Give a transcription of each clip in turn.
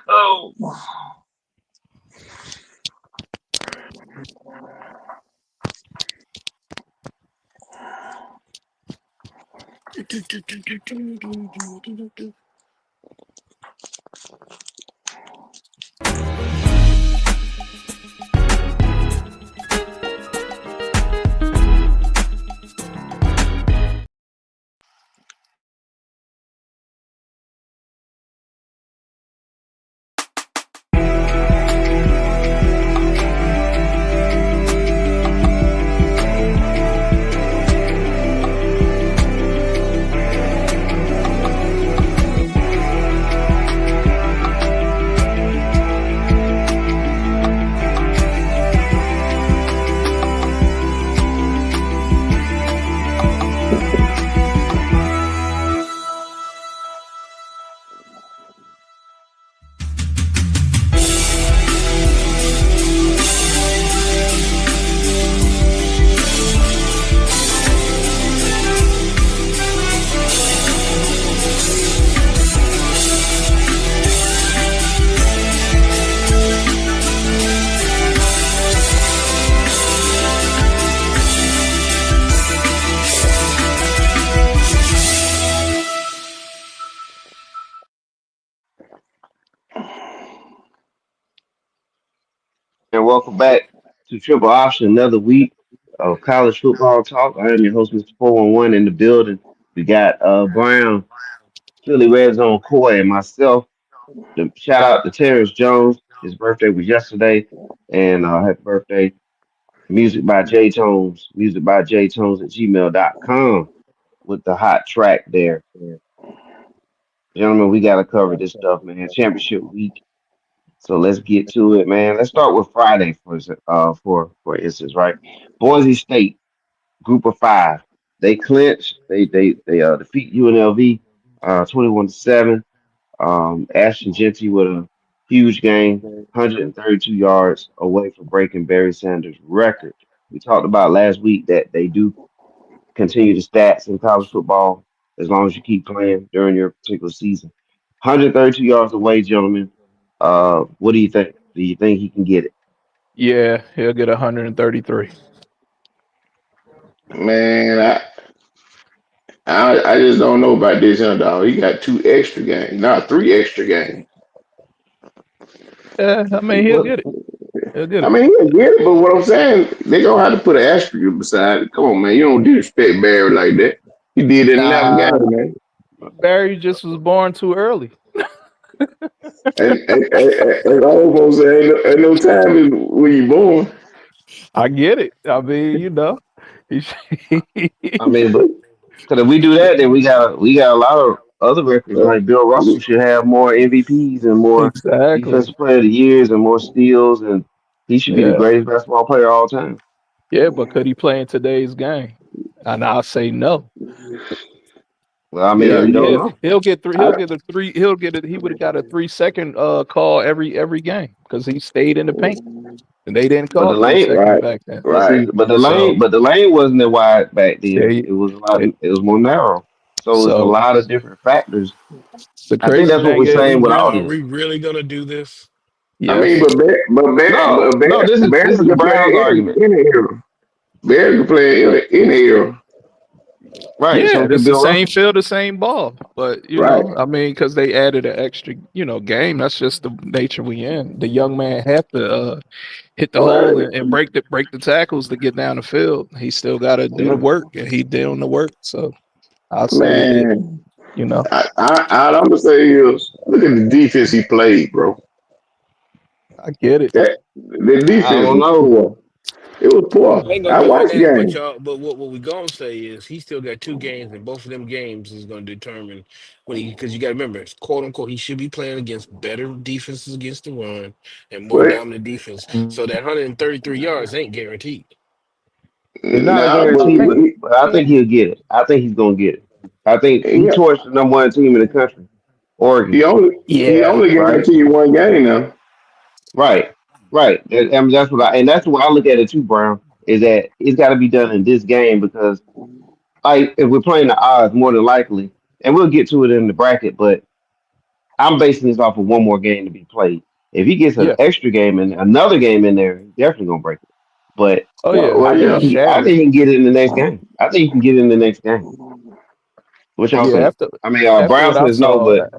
Oh. And welcome back to Triple Option, another week of college football talk. I am your host, Mr. 411 in the building. We got Brown, Philly Red Zone Coy, and myself. Shout out to Terrence Jones. His birthday was yesterday. And happy birthday. Music by J Tones. Music by J Tones at gmail.com with the hot track there. Gentlemen, we got to cover this stuff, man. Championship week. So let's get to it, man. Let's start with Friday for instance, right? Boise State, group of five. They clinch. They defeat UNLV 21-7. Ashton Genty with a huge game, 132 yards away from breaking Barry Sanders' record. We talked about last week that they do continue the stats in college football as long as you keep playing during your particular season. 132 yards away, gentlemen. What do you think? Do you think he can get it? Yeah, he'll get 133. Man, I just don't know about this underdog. He got two extra games, not three extra games. Yeah, I mean he'll What? get it. He'll get I it. mean, he'll get it, but what I'm saying, they gonna have to put an asterisk beside it. Come on, man, you don't disrespect Barry like that. He did it in that Nah, game, man. Barry just was born too early. And all folks say, ain't no time when you born. I get it. I mean, he I mean, but because if we do that, then we got a lot of other records. Uh, Like Bill Russell should have more MVPs and more exactly. Defensive Player of the Years and more steals, and he should be the Yeah, greatest basketball player of all time. yeah. But could he play in today's game? And I'll say no. Well, I yeah, mean, He'll we don't he'll, know. he'll get three. I, He'll get a three. He'll get it. He would have got a 3 second call every game because he stayed in the paint and they didn't But call the three lane, seconds right, back then. but right. see, So but the lane wasn't that wide back then. they, It was a lot. it, It was more narrow. So it's a so lot of different factors. the I think crazy that's what we're thing Are is, we saying with real? all Are this. we really gonna do this? I mean, yes, No, no, this Bear is the can play Browns argument, any era. Bear can play any era. right? yeah, So can it's the Bill same Russell. field, the same ball. But Right. I mean, because they added an extra, game. That's just the nature we in. The young man had to hit the hole Right. and break the tackles to get down the field. He still got to do the Yeah. work, and he doing the work. So I'll say it. Man, You know, all I'm gonna say is look at the defense he played, bro. I get it. The I defense don't was know. poor. It was I poor. ain't gonna I go on watched the that, but game. y'all. But what we gonna say is he still got two games, and both of them games is gonna determine when he because you got to remember, quote unquote, he should be playing against better defenses against the run and more But dominant defense. So that 133 yards ain't guaranteed. It's not no, guaranteed, but but I think he'll get it. I think he's gonna get it. I think he he, torched the number one team in the country, he Oregon. only he Yeah, only Right, guaranteed one game now. right, right. I mean, that's what I look at it too, Brown. Is that it's got to be done in this game because, like, if we're playing the odds, more than likely, and we'll get to it in the bracket, but I'm basing this off of one more game to be played. If he gets an Yeah. extra game and another game in there, he's definitely gonna break it. But Oh Well, yeah. well, After he yeah. I shattered. think he can get it in the next game. I think he can get it in the next game. What y'all Yeah. think? After I mean, after Brown what I says no, saw, but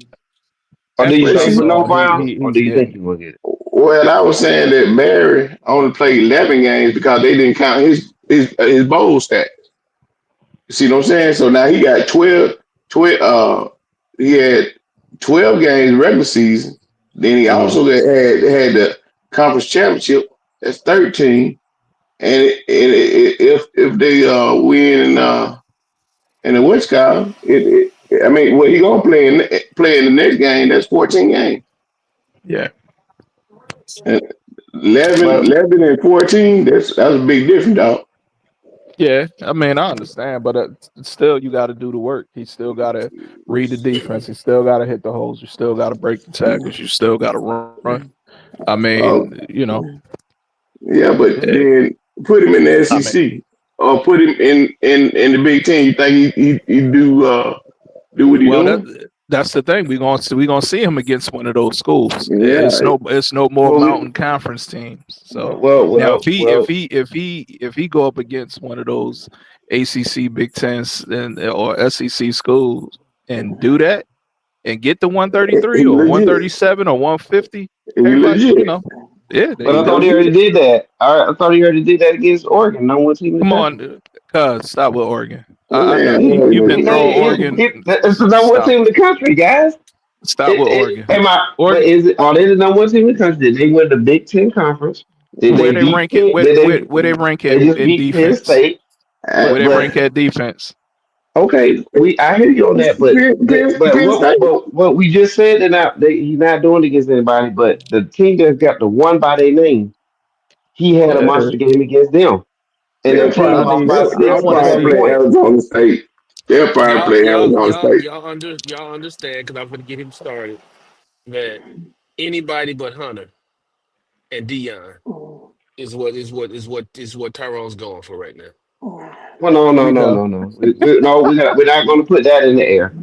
or do after you what Well, I say see, no, saw, Brown, or he's do you think getting he's it. gonna get it? well, I was saying that Barry only played 11 games because they didn't count his bowl stat. You see what I'm saying? So now he got 12 he had 12 games regular season. Then he Mm-hmm. also had the conference championship. That's 13. And if they win in the Wisconsin, I mean, well, he gonna play in the next game. That's 14 games. Yeah. And 11, But 11 and 14. That's a big difference, dog. Yeah, I mean, I understand, but still, you got to do the work. He still got to read the defense. He still got to hit the holes. You still got to break the tackles. You still got to run. I mean, Oh, yeah, but eh, then put him in the I mean, SEC or put him in the Big Ten. You think he do what he well, doing? that's the thing. We gonna see him against one of those schools. Yeah, It's no more well, Mountain Conference teams. So now, well, well. if he go up against one of those ACC, Big Tens, and or SEC schools and do that and get the 133 he or legit. 137 or 150, He everybody, legit. yeah, there But you I He thought go. he already legit. did that. I thought he already did that against Oregon. No one team in the Come country. on, cuz stop with Oregon. I know Man, you've been throwing Oregon. It's the number one Stop team in the country, guys. stop with Oregon. Am I? But Oregon, is it? Are they the number one team in the country? Did they win the Big Ten conference? Did where they they beat rank it? Penn? Did they? Where they rank They at just in beat Penn defense? State. Where they But rank at defense? okay, I hear you on that. But Penn State. what we just said that he's not doing it against anybody. But the team that's got the one by their name, he had a Yeah, monster game against them, and their team lost by I They'll want to 7 probably see. play points. Arizona State. They'll probably play Arizona State. Y'all understand because I'm going to get him started that anybody but Hunter and Dion is what Tyrone's going for right now. Well, no, Here no, we no, go. no, no. No, we're not going to put that in the air.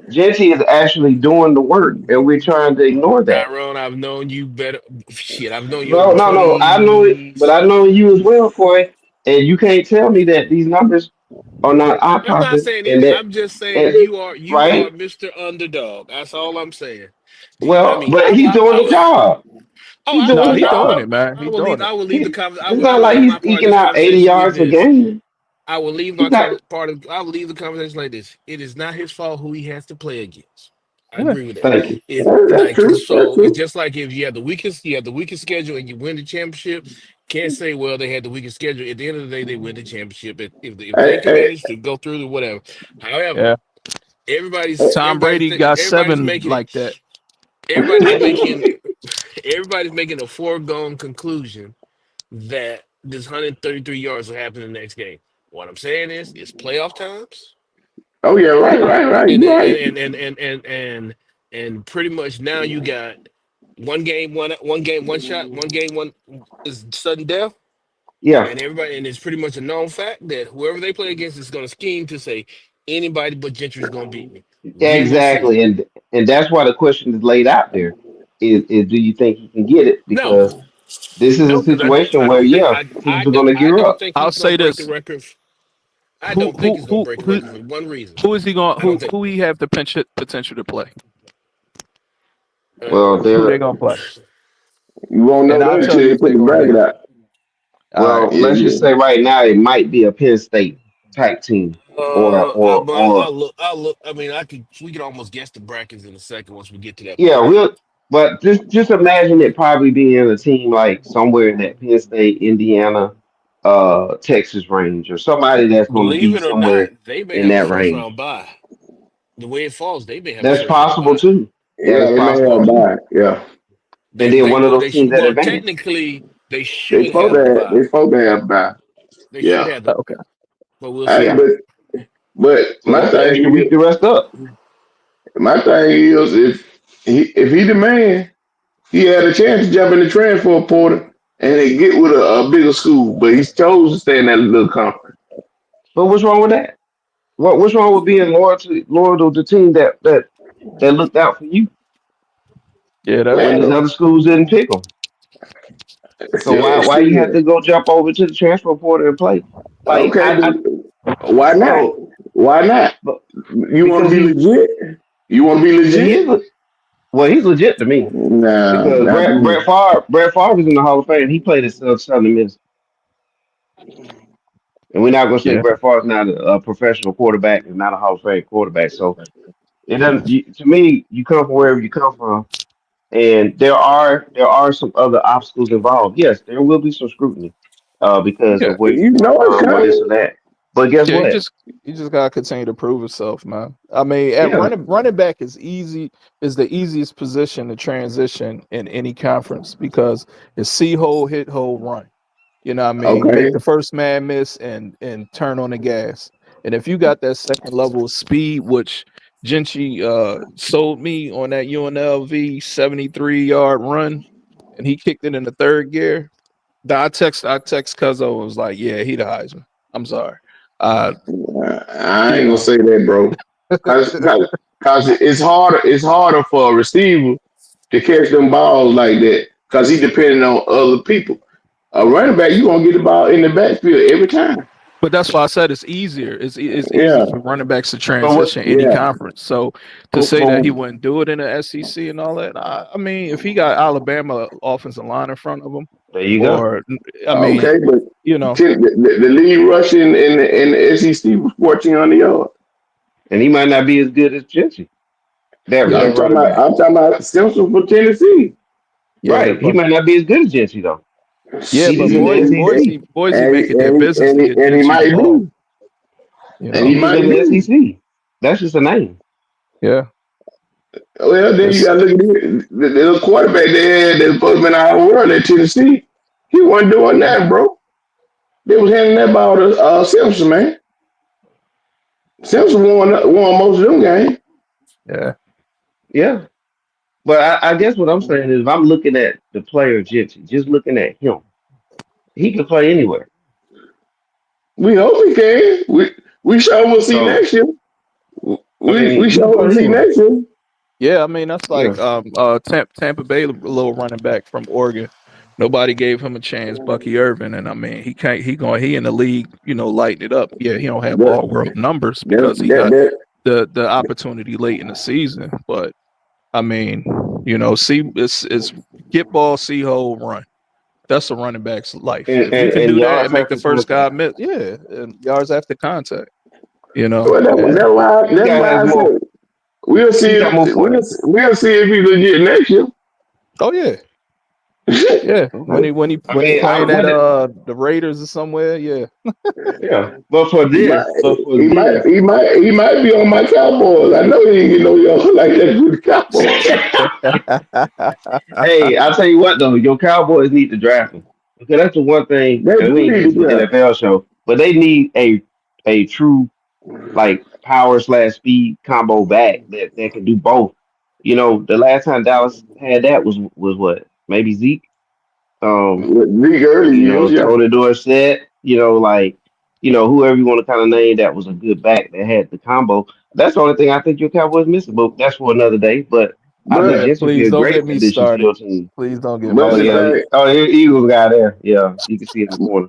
Genty is actually doing the work, and we're trying to ignore that. Tyrone, I've known you better. Shit, I've known you No, over no, no. I know it, 20. but I know you as well, Corey. And you can't tell me that these numbers are not eye I'm not popping, saying and any. that, I'm just saying and you are right. Mr. Underdog. That's all I'm saying. I Well, mean, but he's doing the job. oh, He's I will doing No, the leave. he doing job. it, man. He doing it. I will leave the He, conversation. it's I not will like leave he's my part of eking this out 80 conversation with yards a this. game. I will leave He's my not. part of. I will leave the conversation like this. It is not his fault who he has to play against. I Yeah, agree with that. Thank you. It's That's like true. That's so. It's true. just like if you have the weakest schedule and you win the championship. Can't say well they had the weakest schedule. At the end of the day, they win the championship. If they Hey, can hey, manage to go through the whatever. However, yeah. everybody's Tom everybody's Brady got everybody's seven making like that. everybody's making everybody's making a foregone conclusion that this 133 yards will happen in the next game. What I'm saying is it's playoff times, oh yeah, right. and You and right. and and and and, and, and pretty much now you got one game, one shot, one game, one is sudden death. Yeah, And it's pretty much a known fact that whoever they play against is going to scheme to say anybody but Gentry is going to beat me. We will see. exactly. And that's why the question is laid out there. Is do you think he can get it? No, Because this is a no, because situation I where don't think yeah, teams are going to I gear don't up. think I'll he's going say to break the this: record. I who don't think who he's going to who break the who record for one reason. who is he going? I don't think. Who he have the potential to play? Well, Who they there. gonna play? You won't know And that I'll tell until you they if put they the gonna bracket make it. out. All right. Well, Yeah, let's just yeah. say right now it might be a Penn State type team, But or I'll look. I'll look. I mean, I could. We could almost guess the brackets in a second once we get to that yeah, point. we'll. But just imagine it probably being a team like somewhere in that Penn State, Indiana, Texas range, or somebody that's going to Believe be it or not, somewhere they may in have a that first range. round bye. The way it falls, they may have a That's first round possible bye. too. That Yeah, is they may possible have too. bye. Yeah. And They then they one of well those they teams should that well advance. technically they should have the bye. They supposed to have bye. They should Yeah. have the bye, Okay. but we'll Hey, Yeah. see. but So my that's an extra thing week to rest up. is if he the man, he had a chance to jump in the transfer portal and they get with a bigger school, but he chose to stay in that little conference. But what's wrong with that? What's wrong with being loyal to the team that looked out for you Yeah, that's when these Man, true. other schools didn't pick them? So why you have shit. to go jump over to the transfer portal and play? Like Okay, I but why not? so Why not? but You want to because be legit? You want to be yeah, legit? well he's legit to me Nah, because not to me. Brett Favre was in the Hall of Fame. He played at Southern Miss, and we're not gonna say Yeah, Brett Favre's not a professional quarterback and not a Hall of Fame quarterback. So it doesn't to me. You come from wherever you come from. And there are some other obstacles involved. Yes, there will be some scrutiny because yeah, of where you You come know it's from or this or coming. that. But guess yeah. what? He just gotta continue to prove himself, man. I mean, at Yeah, running back is the easiest position to transition in any conference because it's see hole, hit hole, run. You know what I mean? Okay. Make the first man miss and turn on the gas. And if you got that second level of speed, which Genchi sold me on that UNLV 73-yard run, and he kicked it in the third gear. I text Cuzzo and was like, yeah, he the Heisman. I'm sorry. Uh, I you ain't gonna know. say that, bro. Cause it's harder for a receiver to catch them balls like that. Cause he depending on other people. A running back, you gonna get the ball in the backfield every time. But that's why I said it's easier. It's easy Yeah, for running backs to but what? transition any yeah. conference. So to But, say that he but wouldn't do it in the SEC and all that, I mean, if he got Alabama offensive line in front of him, there you go. or I mean, Okay, but you know, the lead rushing in the SEC was 1400 yards. And he might not be as good as Jesse. yeah, That running back, I'm talking about Simpson for Tennessee. yeah, right? He but might not be as good as Jesse though. yeah, He but was in Shit. the SEC. Boise And make it their business to get and he Genty the might ball. be. You And know, he He was might in the be. SEC. That's just a name. yeah, Well, then you it's got to look at the little quarterback they had that's supposed to be in our world at Tennessee. He wasn't doing that, bro. They was handing that ball to Simpson, man. Simpson won most of them games. yeah. Yeah. But I guess what I'm saying is if I'm looking at the player Jesse, just looking at him, he can play anywhere. We hope he can. We sure will see So next year. I We mean, he sure can will play see anywhere. next year. Yeah, I mean that's Yeah. like Tampa Bay little running back from Oregon. Nobody gave him a chance, Bucky Irvin, and I mean he can't he in the league, lighting it up. Yeah, he don't have That, all world numbers that, because he that, got that, the opportunity late in the season. But I mean, see it's get ball, see hole, run. That's a running back's life. And, If you and, can and do that and yards make the after first guy contact. miss, yeah, and yards after contact, well, and This that's guy why has I more. said we'll see He got more we'll, points. we'll see if he's legit next year. oh yeah, when Okay. I he mean, playing at what? the Raiders or somewhere, yeah. Yeah. But for He might, this, but for this, he might be on my Cowboys. I know he ain't get no yard like that with the Cowboys. hey, I'll tell you what though, your Cowboys need to draft him because that's the one thing, They and we do ain't need getting to to the draft. NFL show, but they need a true like power slash speed combo back that can do both. You know, the last time Dallas had that was what maybe Zeke. With league early years, yeah. Tony Dorsett, whoever you want to kind of name that was a good back that had the combo. That's the only thing I think your Cowboys missing, but that's for another day. But I think Yeah, But Jets would be please a don't get great me addition to started. your team. Please don't get me but Oh the yeah, started. thing Eagles guy there. Yeah, you can see it in the corner.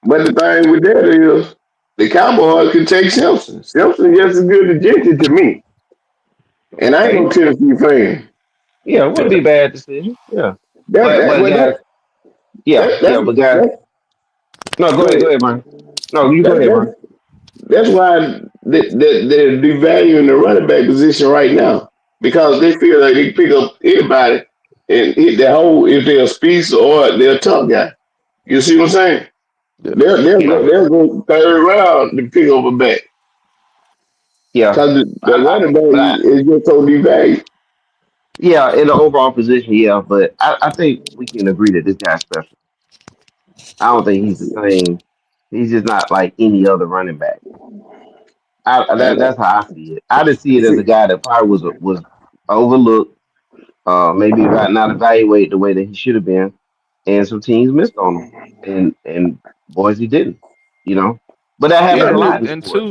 but the thing with that is the Cowboys can take Simpson. Simpson just as good as Jenkins to me. And I ain't no Okay, Tennessee fan. yeah, it wouldn't Yeah, be a bad decision. Yeah, That but that but well, guys, yeah, that yeah, but guys, that no, go go ahead. ahead, man. No, you go That ahead, man. that's why they're devaluing the running back position right now because they feel like they can pick up anybody and hit that hole if they're a speed or they're a tough guy. You see what I'm saying? yeah, Yeah, They'll go third round to pick up a back yeah, because the running but back is just so devalued. yeah, in the overall position, yeah, but I think we can agree that this guy's special. I don't think he's the same. He's just not like any other running back. That's And how I see it. I just see it as a see, guy that probably was overlooked, maybe not evaluated the way that he should have been, and some teams missed on him, and Boise didn't. You know, But that Yeah, happens a That's lot his, in and sports.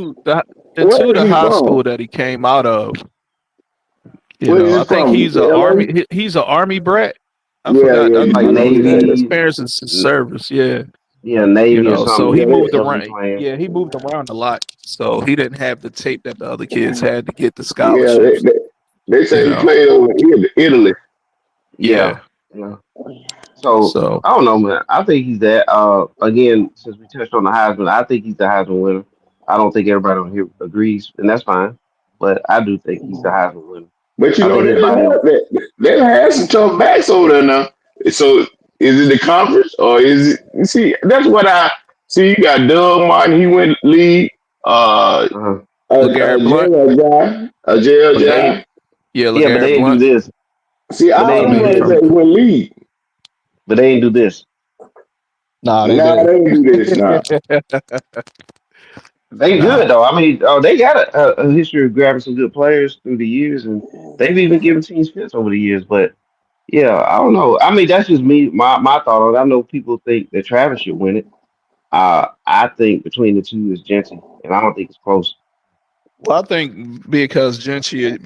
where is the he high from? school that he came out of. Where is I he think from? he's a LA? army. He's an army brat. I Yeah, forgot. yeah, Like I know his Navy, parents is service. Yeah, yeah, Navy or so something. he yeah. He moved they'll be around. playing. Yeah, he moved around a lot. So he didn't have the tape that the other kids had to get the Yeah, scholarships. they You say he know. played over in Italy. Yeah. Yeah. Yeah. So So I don't know, man. I think he's that. Again, since we touched on the Heisman, I think he's the Heisman winner. I don't think everybody on here agrees, and that's fine. But I do think he's the Heisman winner. But you I know think they didn't everybody else. have that. They done had some tough backs over there now. So is it the conference or is it? You see, that's what I see. You got Doug Martin. He went lead. Uh, Uh-huh. LeGarrette Blunt. A jail But they, guy. Yeah, yeah, but LeGarrette they ain't do Blunt. this. See, But they all I ain't them do mean, running this. from backs went lead. But they ain't do this. nah, they Nah, did. they ain't do this now. They Nah. good though. I mean, oh, they got a history of grabbing some good players through the years, and they've even given teams fits over the years. But yeah, I don't know. I mean, that's just me. My thought on it. I know people think that Travis should win it. I think between the two is Genty, and I don't think it's close. Well, I think because Gentry,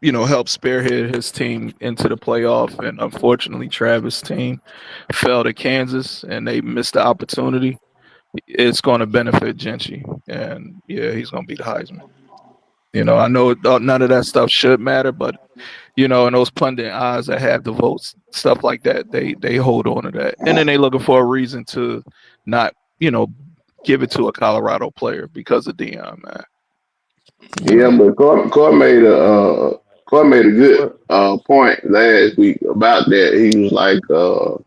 helped spearhead his team into the playoff, and unfortunately, Travis' team fell to Kansas, and they missed the opportunity. It's going to benefit Gentry, and yeah, he's going to be the Heisman. I know none of that stuff should matter, but and those pundit eyes that have the votes, stuff like that, they hold on to that, and then they looking for a reason to not, give it to a Colorado player because of Dion, man. You Yeah, know. but Court made a good What? point last week about that. He was like the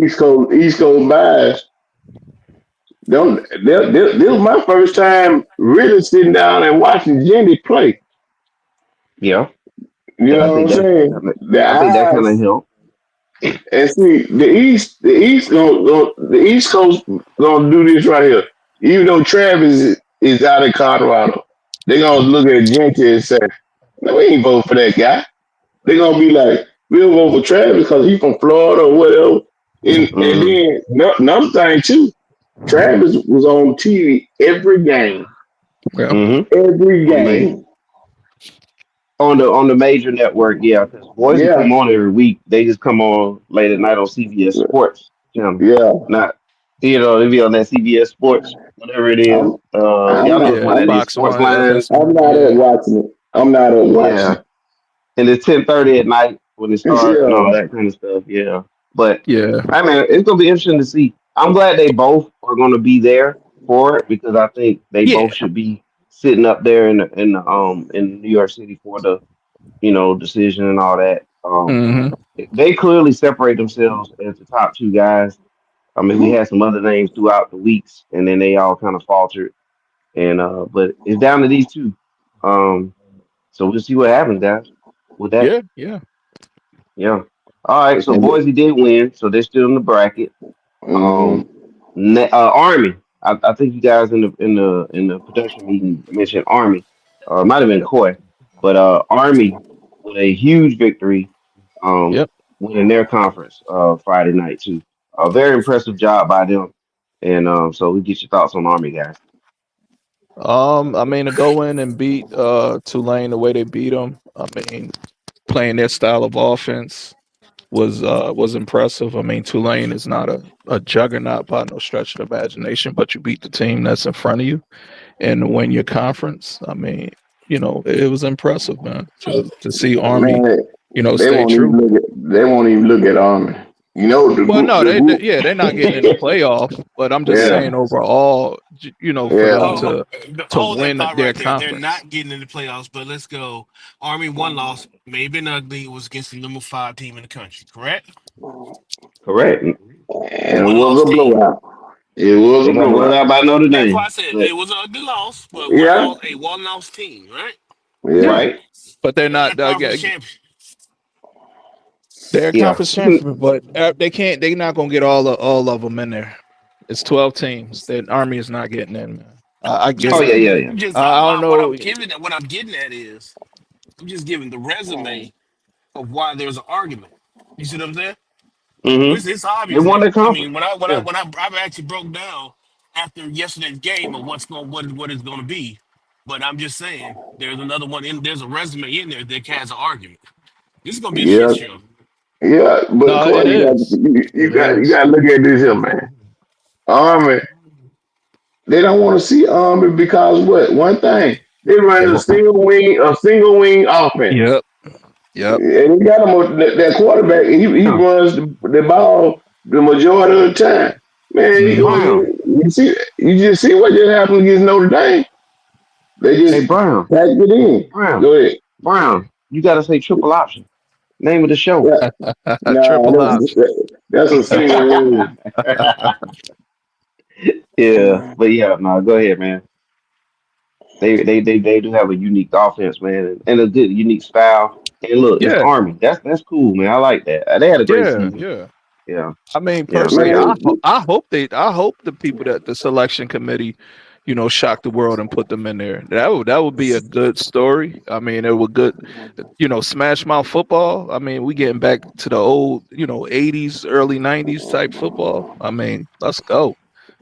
East Coast bias. This was my first time really sitting down and watching Jenny play. Yeah, You I know what think I'm that. saying? The I think that kind of eyes helped. and see the East Coast gonna do this right here. Even though Travis is out of Colorado, they gonna look at Gentry and say, "No, we ain't vote for that guy." They gonna be like, "We'll vote for Travis because he's from Florida or whatever." And Hmm. then another thing too, Travis was on TV every game, Yeah. Hmm. every On the game. on the major network, yeah, because Boise Yeah, come on every week. They just come on late at night on CBS Sports channel. yeah. Not, they be on that CBS Sports, whatever it is. I'm, I'm Y'all know not, which one Yeah, that I'm, is. Fox Sports One, Line. I'm FS1. not up Yeah, watching it. I'm not up watching Yeah, it. and it's 10:30 at night when it starts and Yeah, all that kind of stuff. Yeah, but yeah, I mean, it's gonna be interesting to see. I'm glad they both are gonna be there for it because I think they both yeah. should be sitting up there in New York City for the decision and all that. Hmm. They clearly separate themselves as the top two guys. I mean, we had some other names throughout the weeks, and then they all kind of faltered. And but it's down to these two. Um, so we'll see what happens, guys. With that, Yeah, yeah. yeah. All right. So and Boise did win, so they're still in the bracket. mm-hmm. Um, Army. I think you guys in the production meeting mentioned Army, or it might have been Yep. Coy, but Army with a huge victory, um, Yep. winning their conference Friday night too. A very impressive job by them, and so we get your thoughts on Army, guys. I mean, to go in and beat Tulane the way they beat them, I mean, playing their style of offense was impressive. I mean, Tulane is not a juggernaut by no stretch of the imagination, but you beat the team that's in front of you and win your conference. I mean, it was impressive, man, to see Army, Man, stay true. they won't even look at Army. You know Well, no, the group. yeah, they're not getting in the playoff, but I'm just Yeah, saying overall, for them yeah. to Hold that win thought their right there. They're conference. not getting in the playoffs, but let's go. Army one loss, maybe an ugly, was against the number 5 team in the country, correct? Correct. And it One was loss a team. blowout. It was a They got blown blowout. out by Notre That's why Dame, I said but it was an ugly loss, but Yeah, one loss team, right? yeah. Yeah, right, but they're And they're not. conference champion. They're a yeah. conference champion, but they can't. They're not gonna get all of them in there. It's 12 teams. The Army is not getting in, man. I get Oh it. yeah, yeah, yeah. I don't What I'm know. giving what I'm getting at is I'm just giving the resume of why there's an argument. You see what I'm saying? Mm-hmm. It's They obvious won that the I conference. mean Yeah. I've actually broke down after yesterday's game of what it's going to be. But I'm just saying there's another one in there's a resume in there that has an argument. This is going to be a shit Yeah, show. yeah. But No, it Corey, is. It you is. got to look at this here, man. Army, they don't want to see Army because what? One thing, they They run won. a single wing offense. Yep. Yep. And he got him that quarterback. He Yeah. runs the ball the majority of the time. Man, he Hmm. goes. Brown. You just see what just happened against Notre Dame. They Hey, just Brown. packed it in. Brown. Go ahead. Brown. You got to say triple option. Name of the show. Yeah, no, Triple option. that's a single wing. Yeah. But yeah, no, go ahead, man. They do have a unique offense, man, and a good unique style. And look, it's Yeah. Army. That's cool, man. I like that. They had a great Yeah. season. Yeah. Yeah. I mean, Yeah. personally, Great Man, season. I hope the people that the selection committee, shock the world and put them in there. That would be a good story. I mean, it would good, smash mouth football. I mean, we getting back to the old, 80s, early 90s type football. I mean, let's go.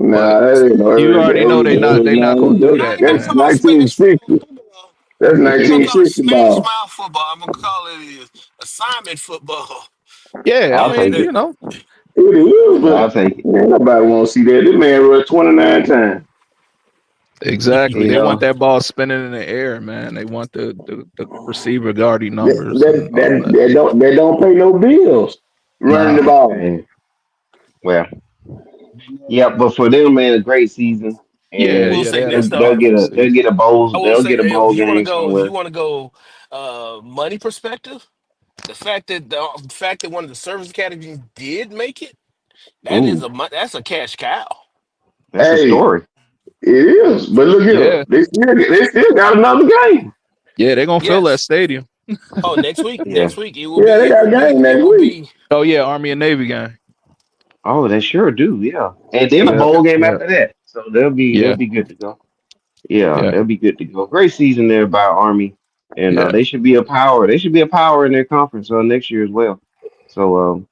But nah, that ain't no you early, already know early, they early not gonna nine. do That, I that, ain't gonna that's man. call it smash mouth 1960. football. That's I ain't gonna call it 1960 smash ball. mouth football. I'm gonna call it assignment football. Yeah, I I'll mean, take it. It is, Yeah, I'll but take it. man, nobody want to see that. This man run 29 times. exactly. They want Yeah. that ball spinning in the air, man. They want the receiver guarding That, numbers that, and all that, that. that don't pay no bills running the Nah. ball. And well, yeah, but for them, man, a great season, I Yeah, will and yeah, they say had a this they'll though. get powerful they'll season. get a I bowl will they'll say get a if bowl you want to game go, if you somewhere. want to go, money perspective, the fact that one of the service academies did make it, Ooh, that's a cash cow. that's a Hey, story. it is. But look here. Yeah, They still got another game. yeah, they're gonna fill that Yes. stadium. Oh, Yeah. next week Yeah, they got a game it next will week. be. Oh yeah, Army and Navy game. Oh, they sure do. Yeah, and then a Yeah, bowl game yeah, after that, so they'll yeah, be good to go. Yeah, yeah, they'll be good to go. Great season there by Army, and yeah, they should be a power. They should be a power in their conference next year as well. So,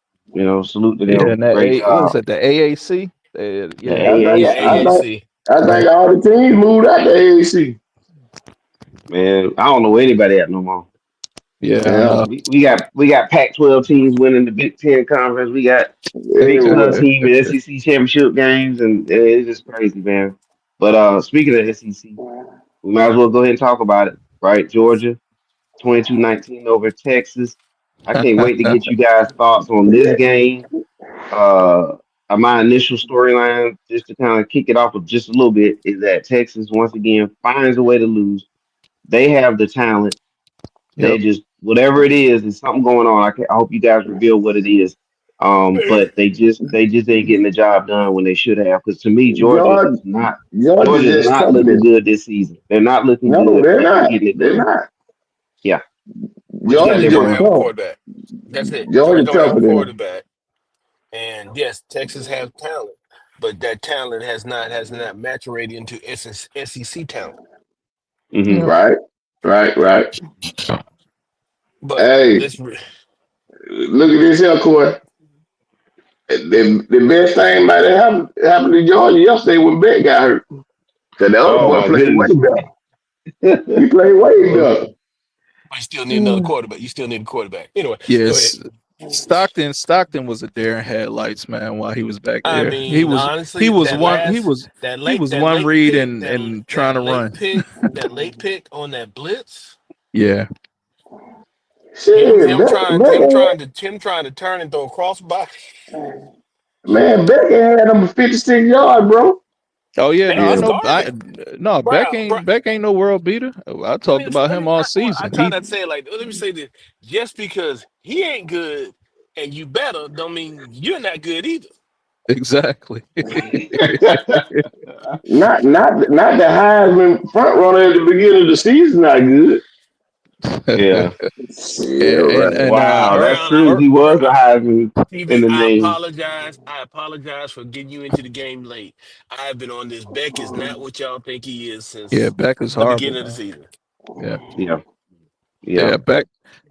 salute to yeah. them. And that Great what was job. that? The AAC. The Yeah, I think Yeah, I AAC, think AAC. I yeah, think all the teams moved out the AAC. man, I don't know where anybody at no more. yeah. I Yeah, know. We got Pac-12 teams winning the Big Ten conference. We got Big 12 everywhere. team in SEC championship games, and it's just crazy, man. But speaking of SEC, we might as well go ahead and talk about it, right? Georgia, 22-19 over Texas. I can't wait to get you guys' thoughts on this game. Uh, my initial storyline, just to kind of kick it off with just a little bit, is that Texas once again finds a way to lose. They have the talent. They Yep. just whatever it is, there's something going on. I hope you guys reveal what it is. But they just ain't getting the job done when they should have. Because to me, Georgia, Georgia Georgia is just not coming looking in. good this season. They're not looking No, good they're at not. getting it They're done. not. Yeah. What you got Georgia there, Georgia don't just Brian? have a tough. quarterback. That's it. Georgia Georgia don't have tougher a than them. quarterback. And yes, Texas has talent, but that talent has not maturated into SEC talent. Hmm. Yep. Right, right. But Hey, look at this here, Corey. The best thing about it happened to Georgia yesterday when Beck got hurt. Cause the other Oh boy my played way goodness. better. He played way Oh, better. you still need another quarterback. You still need a quarterback. Anyway, go ahead. Yes. Stockton was a deer in headlights, man. While he was back I there, he mean, was honestly, he was one he was one read and trying to run. that late pick on that blitz, Yeah, Shit, him trying to turn and throw a crossbar. Beck had him 56 yards, bro. oh yeah, no, Man, I yeah. it's know. garbage. No, Brown, Beck ain't no world beater. I talked about him all I season. try not to say it like let me say this. Just because he ain't good and you better don't mean you're not good either. Exactly. Not the Heisman front runner at the beginning of the season. Not good. Yeah. Yeah, right. and Wow, her that's Brown, true. He was a Heisman in TV, the I name. apologize. I apologize for getting you into the game late. I've been on this. Beck is not what y'all think he is Yeah, since Beck is the horrible, beginning of the man. season. Yeah, Yeah. Yeah. yeah.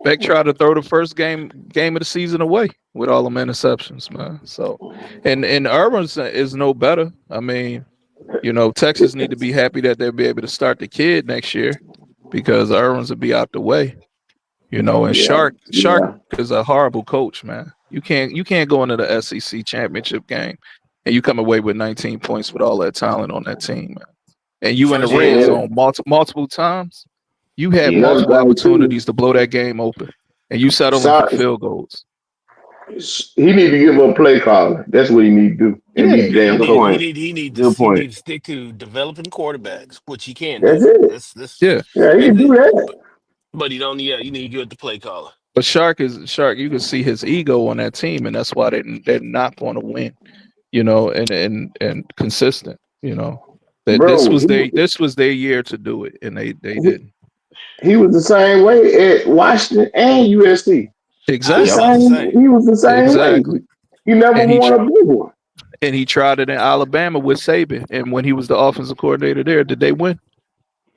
Beck tried to throw the first game of the season away. with all them interceptions, man. So, and Urban is no better. I mean, Texas need to be happy that they'll be able to start the kid next year because Irvins will be out the way. And Yeah, Shark yeah. is a horrible coach, man. You can't go into the SEC championship game and you come away with 19 points with all that talent on that team, man. And you in the First red half, And zone multiple times. You had Yeah. another multiple thing too, opportunities to blow that game open, and you settling for Sark, field goals. he need to give up play calling. That's what he need to do, and be Yeah, he damn Good coach. point. Good he point. need to stick to developing quarterbacks, which he can do. That's it. This yeah. Yeah, he can do that. but he don't. Yeah, you need to give it the play caller. But Shark. You can see his ego on that team, and that's why they're not going to win. And consistent. That this Bro, was their year to do it, and they he, didn't. he was the same way at Washington and USC. I was The Yep. Exactly, about to same. say. He was the same way. exactly. He never And he won a big one. and he tried it in Alabama with Saban, and when he was the offensive coordinator there, did they win?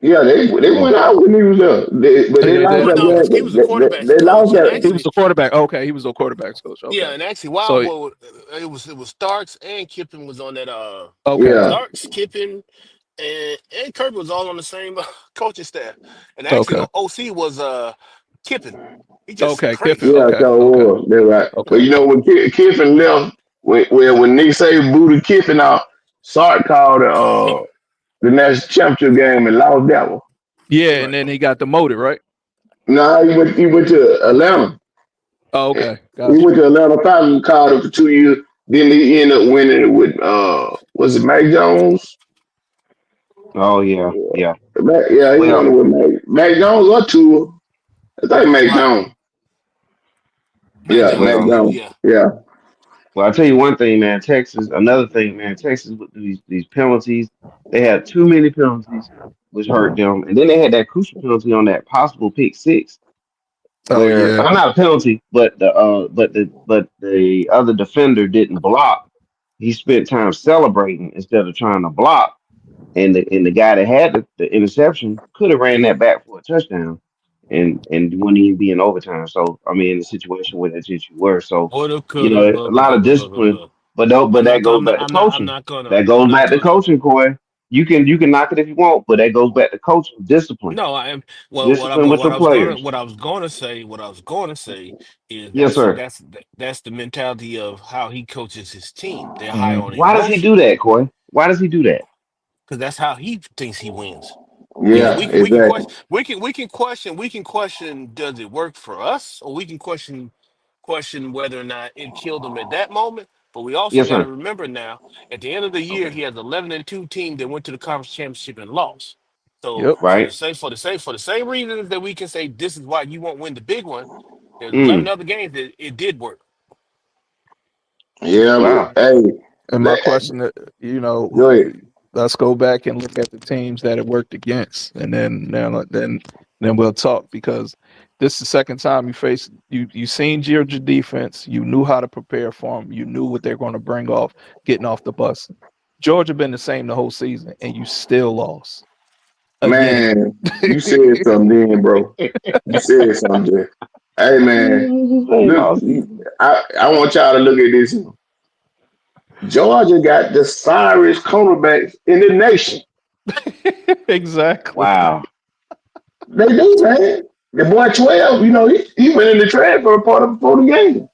Yeah, they Mm. went out when he was there, but they They lost did. Well, that no, he game. was a quarterbacks They lost coach, and that. He was actually, the quarterback. Okay, he was the quarterbacks coach. yeah, Okay, and actually, so it was Starks and Kippen was on that. okay, Yeah, Starks, Kippen, and Kirby was all on the same coaching staff. And actually, okay, the OC was Kippen. He just okay. Kiffin. crazy. yeah. Okay, So it okay, was. They're right. But okay, you know when Kiffin left, when Nick Saban booted Kiffin out, Sark called the national championship game and lost that one. yeah, and Right. then he got demoted, right? No, he went to Atlanta. Oh, okay, He got you. went to Atlanta Falcons, called it for 2 years. Then he ended up winning it with was it Mac Jones? Oh yeah. Yeah. Yeah, he won Well. it with Mac Jones or two. I think Mac Right. Jones. Mac Yeah, Jones. Mac Well. Jones. Yeah. Yeah. Well, I'll tell you one thing, man. Texas. Another thing, man. Texas with these penalties. They had too many penalties, which hurt them. And then they had that crucial penalty on that possible pick six, Oh where yeah, not a penalty, but the other defender didn't block. He spent time celebrating instead of trying to block. And the guy that had the interception could have ran that back for a touchdown, and wouldn't even be in overtime. So I mean, in the situation where that's just you were. So Woulda, you coulda, know, a blah, blah, lot blah, of blah, blah, blah, discipline. blah. But I'm that not. goes I'm not. back to I'm not. I'm coaching. not gonna. That I'm goes not back to gonna. coaching, Corey. You can knock it if you want, but that goes back to coaching. Discipline, No, I am. Well, discipline with what your I was gonna. players. What I was gonna say is Yes, sir. that's the mentality of how he coaches his team. They're high mm, on Why does he emotion do that, Corey? Why does he do that? because that's how he thinks he wins. We can Mm, Yeah, we can we can exactly. question does it work for us, or we can question whether or not it killed him at that moment. But we also yes, got to sir. remember now, at the end of the year, Okay. he has 11-2 team that went to the conference championship and lost. So yep, Right. for the same reasons that we can say this is why you won't win the big one, there's 11 Mm. other games that it did work. Yeah, Wow. but hey, and my that, question, go ahead. let's go back and look at the teams that it worked against, and then we'll talk because this is the second time you seen Georgia defense. You knew how to prepare for them. You knew what they're going to bring off getting off the bus. Georgia been the same the whole season, and you still lost again. Man, you said something then, bro. You said something there. Hey man, Ain't look, all season. I want y'all to look at this. Georgia got the sorriest cornerbacks in the nation. Exactly. Wow. They do, man. The boy 12, he went in the transfer part before the game.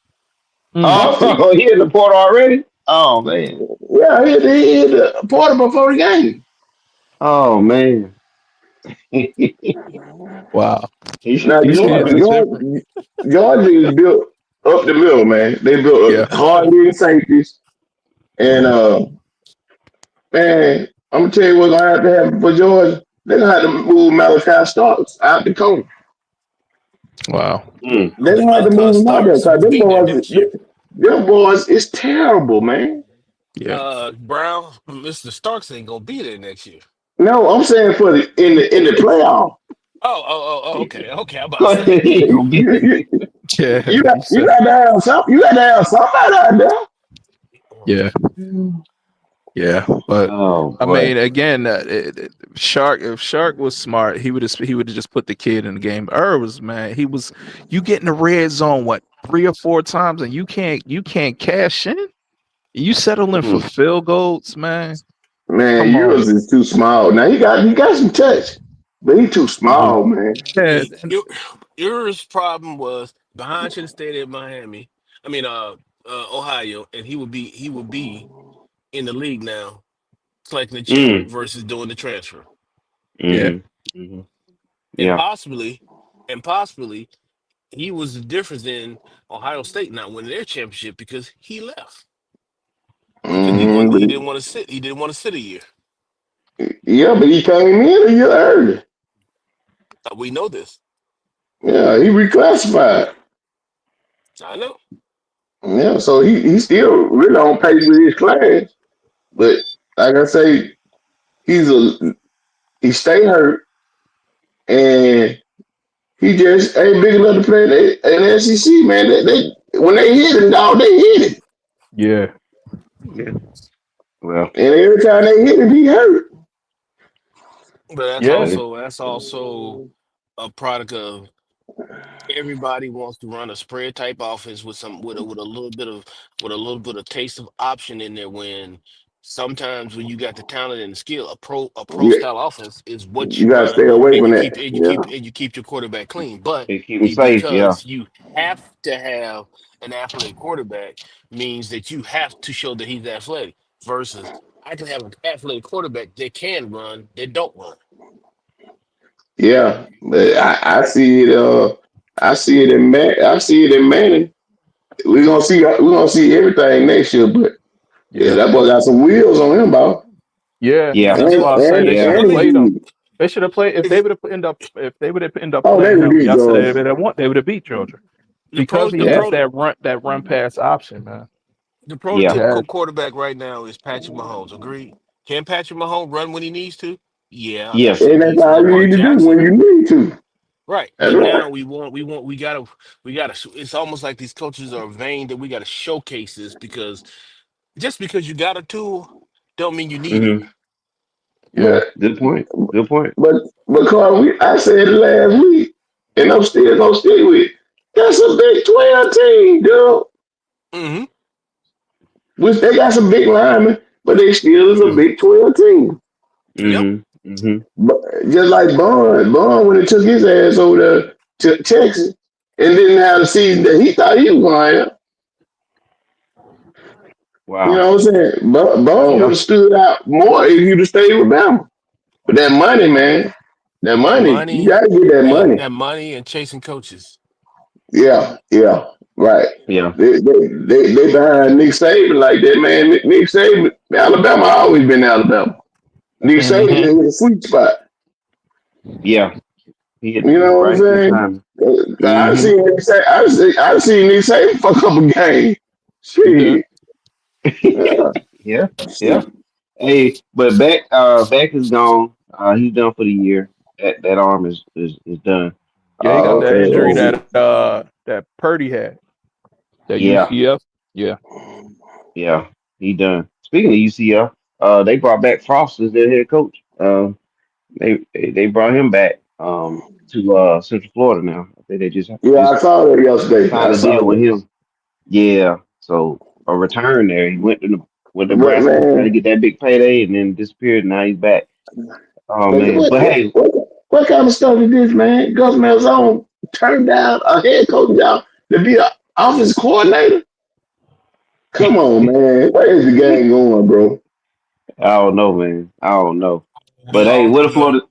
Mm. Austin. Oh, he in the port already? Oh man. Yeah, he hit the part before the game. Oh man. Wow. Now, These kids are different. Georgia is built up the middle, man. They built Yeah. hard hitting safeties. And, man, I'm going to tell you what's going to have to happen for Georgia. They're going to have to move Malachi Starks out the corner. Wow. Mm. I They're think going to have to Malachi move him out there Starks because will be there next year. them boys is terrible, man. Yeah. Brown, Mr. Starks ain't gonna be there next year. No, I'm saying for in the playoff. Okay, okay. I'm about to Go say. ahead, he ain't gonna be You, there. you, Yeah. you got He you said, got to have some. You got to have somebody out there. yeah. Yeah, but Oh I boy. mean, again, Shark. If Shark was smart, he would have just put the kid in the game. Was man, he was. You get in the red zone what 3 or 4 times, and you can't cash in. You settling for Mm, field goals, man. Man, Come on. yours is too small. Now he got some touch, but he too mm-hmm. small, man. Yeah, Hey, your problem was behind should have stayed at Miami. I mean, Ohio, and he would be in the league now, collecting the check Mm, versus doing the transfer, yeah, mm-hmm. Mm-hmm. and Yeah. possibly he was the difference in Ohio State not winning their championship because he left because he didn't But want to sit. He didn't want to sit a year. yeah, but he came in a year early. We know this. Yeah, he reclassified. I know. Yeah, so he still really on pace with his class. But like I say, he's a he stay hurt and he just ain't big enough to play in the SEC, man. They when they hit him, dog, they hit him. yeah, Yeah. Well, And every time they hit him, he hurt. But that's yeah, yeah. also that's also a product of everybody wants to run a spread type offense with a little bit of taste of option in there when sometimes when you got the talent and the skill, a pro You, style offense is what you you gotta run stay away and from you that. keep and you Yeah. keep and you keep your quarterback clean. But They keep him safe. Yeah. because you have to have an athletic quarterback means that you have to show that he's athletic versus I can have an athletic quarterback that can run that don't run. Yeah. But I see it I see it in Manning. We're gonna see everything next year, but yeah, yeah, that boy got some wheels on him, bro. yeah. Yeah. He That's why I does. say And they Yeah. should have and played him. he did. They should have played if If they you- would have if they would have ended up Oh, they playing would him beat yesterday. Georgia. They would have beat Georgia the because pro he the Yeah. has pro that run pass option, man. the He Yeah. has. prototypical quarterback right now is Patrick Mahomes. Agreed. Can Patrick Mahomes run when he needs to? Yeah, I'm not Yes. saying And that's he's all you Lamar need to do Jackson. when you need to. Right. That's But right. now we gotta it's almost like these coaches are vain that we gotta showcase this because just because you got a tool don't mean you need it. Mm-hmm. Yeah, But Good point. Good point. but Carl, I said it last week, and I'm still gonna stick with it. That's a Big 12 team, dude. Hmm. Which they got some big linemen, but they still is a Mm-hmm. Big 12 team. Yep. Mm-hmm. Mm-hmm. But just like Bond when he took his ass over there to Texas and didn't have the season that he thought he was going to have. You Wow. know what I'm saying? Bond would Yeah. have stood out more if you'd have stayed with Bama. But that money, man, that That money, you money got to get that and money. that money and chasing coaches. Yeah, yeah, right. Yeah. They behind Nick Saban like that, man. Nick Saban, Alabama always been Alabama. Nick Saban hmm just hit a sweet spot. Yeah. He hit You know what I'm right good saying? time. I Mm-hmm. seen Nick Saban, I seen Nick Saban fuck up a game. yeah, Shit, yeah. Yeah. Yeah. Hey, but back is gone. He's done for the year. That arm is done. yeah. He got that Okay, injury So that Purdy had, that yeah, UCF. Yeah, yeah, he done. Speaking of UCF, they brought back Frost as their head coach. They brought him back to Central Florida now. I think they yeah, just I saw that yesterday. I signed a saw deal with that. him. Yeah, so a return there. He went to with But Nebraska, tried to man, get that big payday, and then disappeared. Now he's back. Oh but man, but hey, what kind of stuff is this, man? Gus Malzahn turned down a head coach job to be an office coordinator. Come on, man. Where is the game going, bro? I don't know, man. I don't know. We But hey, all what if know Florida?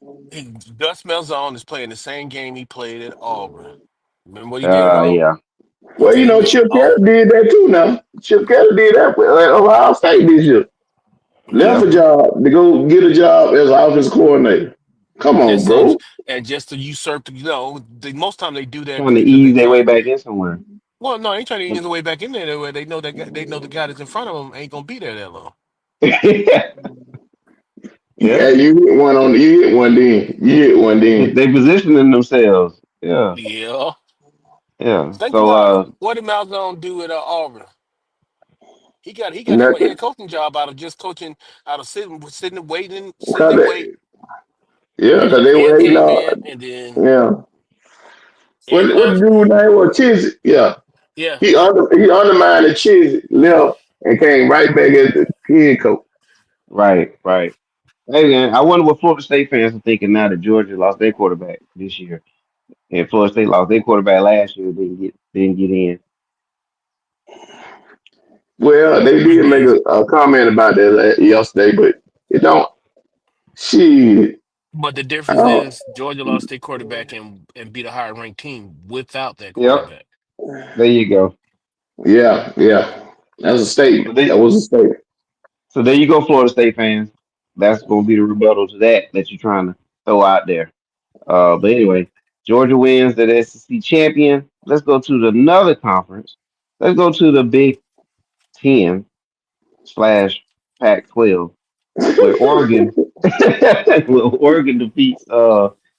Gus Malzahn is playing the same game he played at Auburn. Remember what he did at Auburn? Yeah. He Well, you know, came in. Chip Oh, Kelly did that too now. Chip Kelly did that with Ohio State this year. Left Yeah. a job to go get a job as offense coordinator. Come on, just so bro. and just to usurp. Most time they do that Trying to because they ease their way trying. back in somewhere. Well, no, they ain't trying to ease the way back in there. Where they know the guy that's in front of them ain't gonna be there that long. Yeah. Yeah, you hit one then. You hit one then. They positioning themselves. Yeah. Yeah. Yeah. Think So about it. What did Malzone do at Auburn? He got him a Nothing. head coaching job out of just coaching out of sitting Cause and waiting. yeah, And cause then they were Ed hating came on. in, and then Yeah. Ed What left. dude name was Chiz? Yeah. Yeah, He undermined the Chiz, left, and came right back as the head coach. Right, right. Hey man, I wonder what Florida State fans are thinking now that Georgia lost their quarterback this year, and Florida State lost their quarterback last year. Didn't get in. Well, they I did make mean, a comment about that yesterday, but it don't. Shit. but the I difference don't, is Georgia lost their quarterback and beat a higher ranked team without that Yep, quarterback. there you go. yeah, yeah. That was a So statement. they, That was a statement. so there you go, Florida State fans. That's gonna be the rebuttal to that you're trying to throw out there. But anyway, Georgia wins the SEC champion. Let's go to another conference. Let's go to the Big Ten slash Pac-12, where Oregon, where Oregon defeats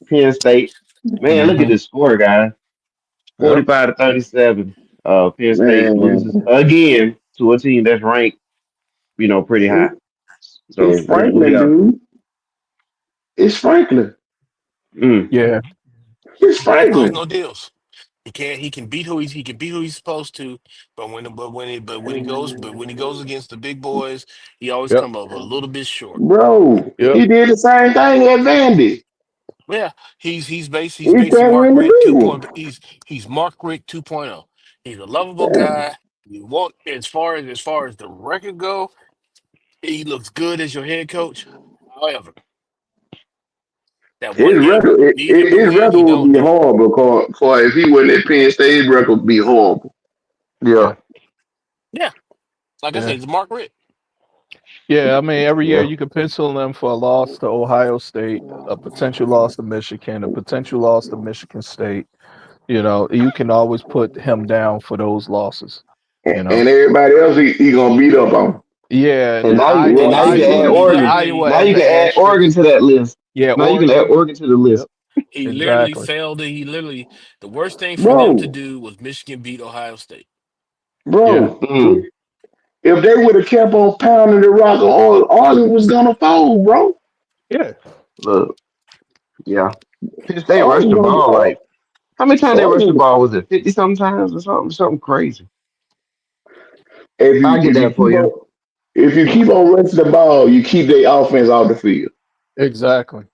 Penn State. Man, look at Mm-hmm. this score, guys. Yep. 45-37. Penn State loses Man, again to a team that's ranked, pretty high. it, So it's what do Franklin, y'all? dude. It's Franklin. Mm, Yeah. It's Can't close Franklin. no deals. He can beat he can beat who he's supposed to, but when he goes against the big boys, he always Yep. come up a little bit short. Bro, Yep. he did the same thing at Vandy. Yeah, He he's basically can't Mark win the Richt big 2.0. one. He's Mark Richt 2.0. He's a lovable Yeah. guy. You want as far as the record go, he looks good as your head coach. However, that one game you need him to His win, record he would don't be do it. horrible. For if he wasn't at Penn State, his record would be horrible. Yeah. Yeah. Yeah, like I Yeah. said, it's Mark Richt. Yeah. I mean, every year yeah. you can pencil them for a loss to Ohio State, a potential loss to Michigan, a potential loss to Michigan State. You can always put him down for those losses. And, You know. and everybody else, he gonna beat up on. Yeah, And and now you and Iowa, now you can Iowa, add He Oregon. Iowa Now literally as you an can add Oregon asterisk. to that list. Yeah, Now you can add Oregon. Oregon to the Yep, list. he literally exactly. failed it. He literally the worst thing for them to Bro, do was Michigan beat Ohio State. Yeah, bro, Mm, if they would have kept on pounding the rock, all was gonna fold, bro. yeah. look, yeah. Penn State All rushed was the gonna, ball like how many times they rushed the all, ball? Was it 50 sometimes or something crazy? if I'll you get if you that for keep you. on if you keep on running the ball, you keep their offense off the field. Exactly.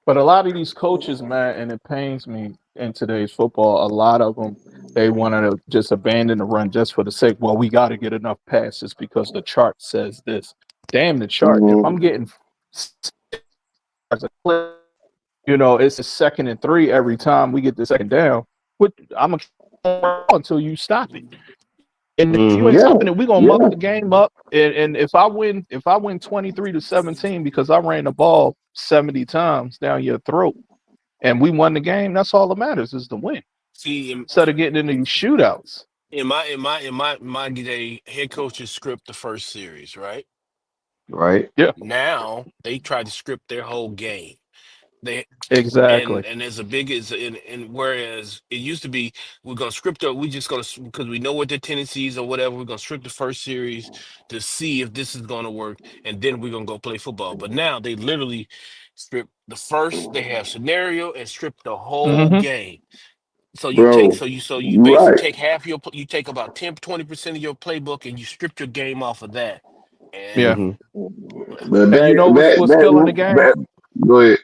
But a lot of these coaches, man, and it pains me in today's football, a lot of them, they want to just abandon the run just for the sake, well, we got to get enough passes because the chart says this. Damn the chart. If I'm Mhm. getting yards a clip, it's a 2nd and 3 every time we get the second down. I'm going to until you stop it. And if you Hmm. ain't Yeah, stopping it, we're gonna muck yeah. the game up. And if I win 23-17 because I ran the ball 70 times down your throat and we won the game, that's all that matters is the win. See, Instead of getting into these shootouts. in my day, head coaches script the first series, right? Right. Yeah, Now they try to script their whole game. They exactly. and as a big as and whereas it used to be we're gonna script it, we just gonna because we know what their tendencies or whatever, we're gonna script the first series to see if this is gonna work, and then we're gonna go play football. But now they literally strip the first, they have scenario and strip the whole Hmm. game. So you take Bro, so you basically right. take half you take about 10-20% of your playbook and you strip your game off of that. Yeah. And Hmm. But And you know what's killing the game? go ahead.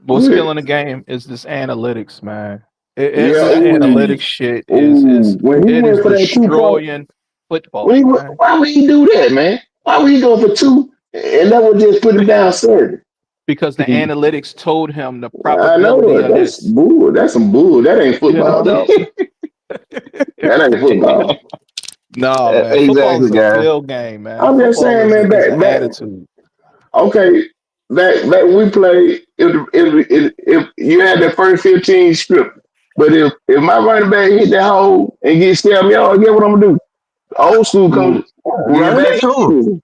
Go What's ahead. killing the game is this analytics, man. Yeah, This that ooh, analytics is. shit is ooh. When he it is went for that 2 point, destroying football, man. why would he do that, man? Why would he go for two and that would just put him down 30? Because the analytics told him the I know probability it. of That's this. bull. That's some bull. That ain't You football, know? though. That ain't football. No, man. Football Exactly, is a guys. feel game, man. I'm just Football saying, man. is an attitude. Okay, back when we played, if you had the first 15 script, but if my running back hit that hole and get 7 yards, get what I'm gonna do? Old school Mm, coach, give it run back to it them. in,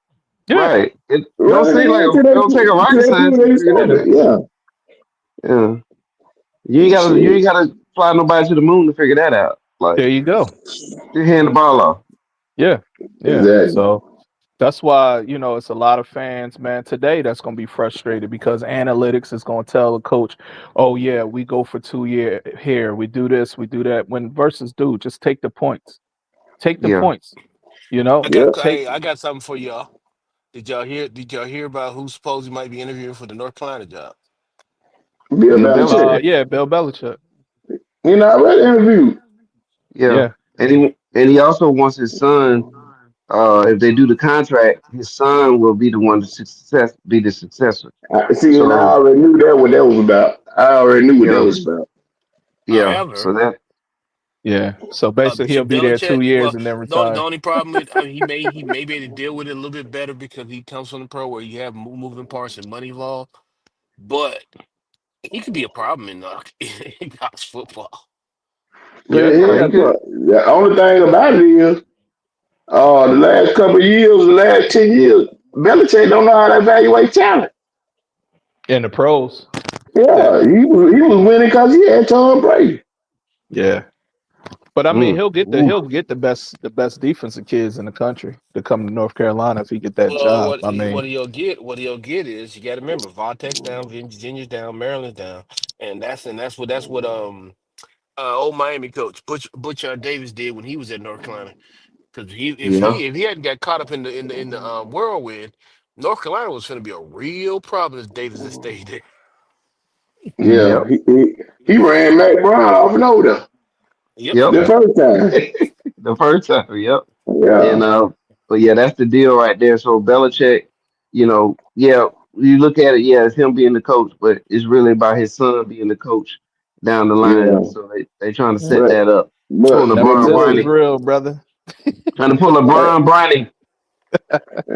Yeah, Right. It don't run it seem like in till it don't take a till rocket they science prove to they figure that started. out. Yeah, Yeah. You ain't gotta fly nobody to the moon to figure that out. Like there you go. just hand the ball off. Yeah, yeah. exactly. So. That's why, it's a lot of fans, man, today that's going to be frustrated because analytics is going to tell the coach, oh, yeah, we go for 2 year here. We do this, we do that. When versus, dude, just take the points. Take the Yeah. points. You know, Yeah, take, I got something for y'all. Did y'all hear about who supposedly might be interviewing for the North Carolina job? Bill Bill Belichick. Belichick. yeah, Bill Belichick. I read the interview. Yeah. Yeah. And he also wants his son. If they do the contract, his son will be the one to be the successor. I see, and I So already knew that what that was about. I already knew what that yeah, was about. yeah. However, So that Yeah. So basically, he'll be there Belichick, 2 years well, and then the retire. only problem with he may be able to deal with it a little bit better because he comes from the pro where you have moving parts and money involved. But he could be a problem in in college football. But Yeah. he yeah, could. the only thing about it is, the last couple of years, the last 10 years, Belichick don't know how to evaluate talent. In the pros. Yeah. Yeah, he was winning because he had Tom Brady. Yeah. But I mean, Mm, ooh, he'll get the best defensive kids in the country to come to North Carolina if he get that Well, job. I mean, what he'll get is you got to remember Vontae's down, Virginia's down, Maryland's down, and that's what old Miami coach Butch Davis did when he was at North Carolina. Because yeah, if he hadn't got caught up in the whirlwind, North Carolina was going to be a real problem if Davis had stayed there. Yeah, yep, he ran Mac Brown off and over Yep. yep. the yeah, first time. The first time, yep. Yeah, And but yeah, that's the deal right there. So Belichick, yeah, you look at it, yeah, it's him being the coach, but it's really about his son being the coach down the line. yeah, So they trying to set but that up. Pull but LeBron nepotism is Bronny, real, brother. trying to pull LeBron Bronny.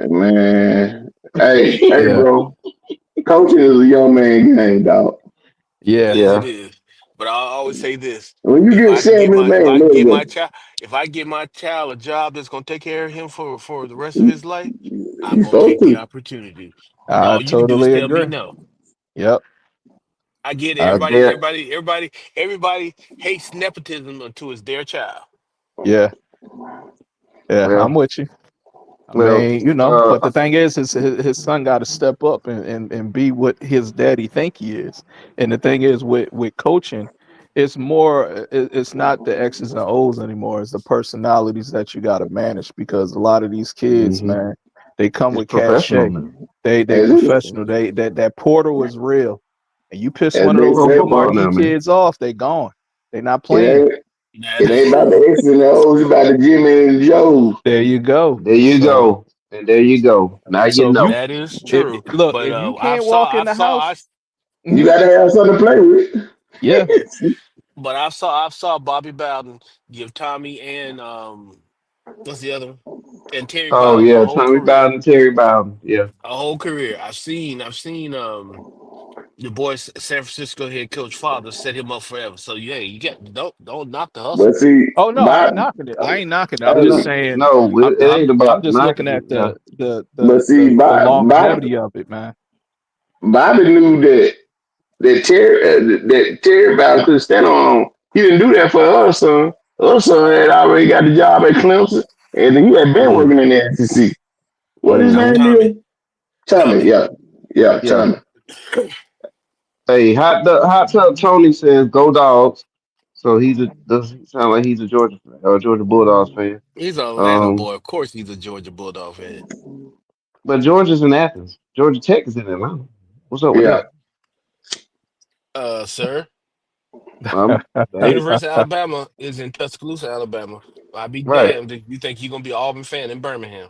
man, hey, Yeah, bro, coaching is a young man game, dog. yeah, Yes, it Yeah, is. But I always say this: When you if get I can get 70, my if man, I can let it get go. my child if I get my child a job that's going to take care of him for the rest of his life, I'm You going to supposed take the to. opportunity. I All you can do is totally tell me agree. no. Yep. I get it. I, Everybody hates nepotism until it's their child. yeah, yeah. I'm well, with you. I well, mean, but the thing is, his son got to step up and be what his daddy think he is. And the thing is, with coaching, it's not the X's and O's anymore. It's the personalities that you got to manage because a lot of these kids, hmm man, they come it's with professional cachet. now. They And it, professional. That portal is real. And you piss as one of they It's those pro say, big football marquee now, man. kids off, they gone. They not it playing. ain't That it ain't about the X and the O's, it's about the Jimmy and Joes. There you go. There you So go, and there you go. Now you so if you know. that is true. look, But if you can't walk in I've the saw house. I You Mhm. gotta have something to play with. Yeah, but I've saw Bobby Bowden give Tommy and what's the other one? And Terry Oh Bowden yeah, Tommy Bowden, Terry Bowden. Yeah, a whole career. I've seen the boys San Francisco head coach father set him up forever. So yeah, you get don't knock the hustle. But see, oh no, I Bob, ain't knocking it. I ain't knocking it. I'm just hey, saying, no, I'm it ain't I'm I'm about just looking knocking at it. Yeah, but see, the Bob, longevity of it, man. Bobby knew that Terry Bowden could stand on. He didn't do that for the other son. The other son had already got the job at Clemson, and he had been mm, working in the SEC. What his That was mm, name Tommy. is? Tommy. Tommy. Yeah, yeah. Tommy. Hey, hot tub Tony says go dogs. So does he sound like he's a Georgia Bulldogs fan? He's an Atlanta Um, boy. Of course he's a Georgia Bulldog fan. but Georgia's in Athens. Georgia Tech is in Atlanta. What's up with Yeah. that? Sir, Um, hey, University of Alabama is in Tuscaloosa, Alabama. I'd be right. damned if you think you're gonna be an Auburn fan in Birmingham.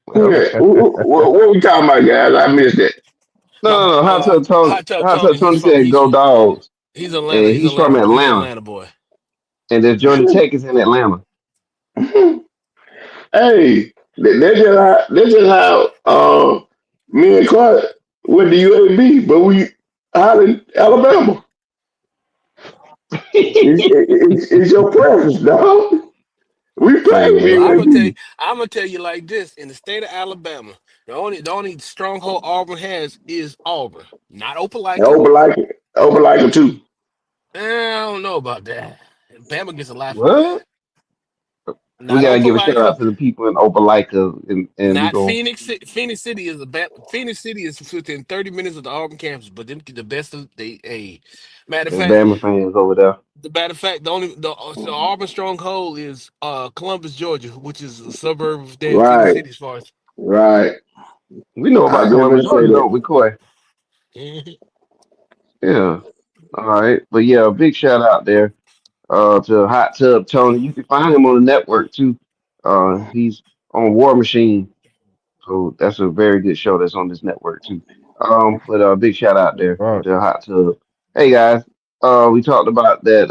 Well, Okay. What we talking about, guys? I missed it. no, no, no. Hot Tub Hot tub Tony, Tony said go dogs, and he's from He's Atlanta, Atlanta boy. and then Georgia Tech is in Atlanta. Hey, that's just how me and Clark went to UAB, but we out in Alabama. It's your preference, dog. We Hey played for Well, man, UAB. I'm gonna tell you like this: in the state of Alabama, the only stronghold Auburn has is Auburn, not Opelika. Over like it too. I don't know about that. Bama gets a lot from. What? We Not gotta give a shout Opelika. out to the people in Opelika, and we Not go. Phoenix. Phoenix City is Phoenix City is within 30 minutes of the Auburn campus, but them the best of they. Hey, matter of There's fact, Bama fans over there. the only the Auburn stronghold is Columbus, Georgia, which is a suburb of damn Phoenix Right, City as far as. right. We know I about was just Columbus, gonna say Georgia, that. don't we, Coy? Mhm. Yeah. All right. But yeah, a big shout out there to Hot Tub Tony. You can find him on the network too. He's on War Machine. So that's a very good show that's on this network too. But big shout out there Right. to Hot Tub. Hey guys, we talked about that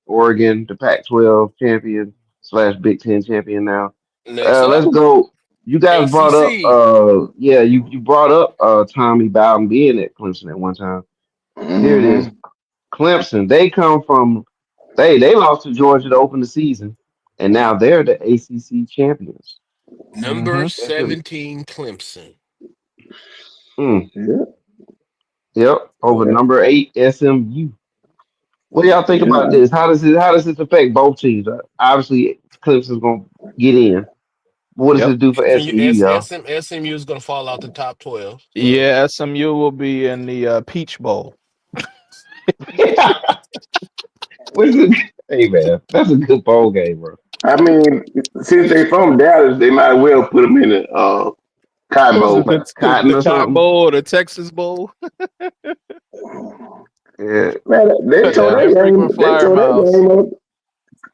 Oregon, the Pac-12 champion slash Big Ten champion now. Next Let's up, go. You guys brought up ACC. yeah, you brought up Tommy Bowden being at Clemson at one time. Here it is. Hmm. Clemson, they come from they lost to Georgia to open the season, and now they're the ACC champions. Number That's a, 17, Clemson. mm, Yeah, yep, over yeah, number 8 SMU. What do y'all think about yeah. this? How does this affect both teams? Obviously, Clemson's gonna get in. What does Yep. this do for SMU, y'all? SMU is going to fall out the top 12. So Yeah, SMU will be in the Peach Bowl. What is it? Hey man, that's a good bowl game, bro. I mean, since they from Dallas, they might well put them in the Cotton Was it Bowl. Cotton the or Cotton something. Bowl or the Texas Bowl? Yeah. Man, they Cut tore down that that game. frequent They flyer tore that miles. game up.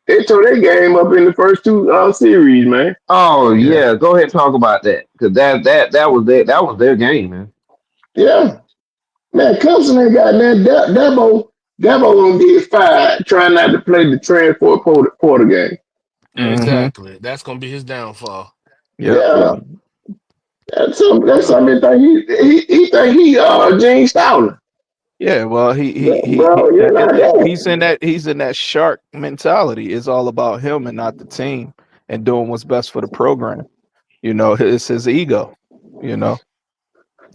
They tore that game up in the first two series, man. Oh Yeah. yeah, go ahead and talk about that because that was their game, man. Yeah, man. Clemson ain't got that. Dabo gonna get fired trying not to play the transport quarter game. Mm-hmm. exactly. That's going to be his downfall. Yep. Yeah, that's something that he think he Gene Stallman. Yeah. Well, Bro, you're not he's in that shark mentality. It's all about him and not the team, and doing what's best for the program. It's his ego. You know.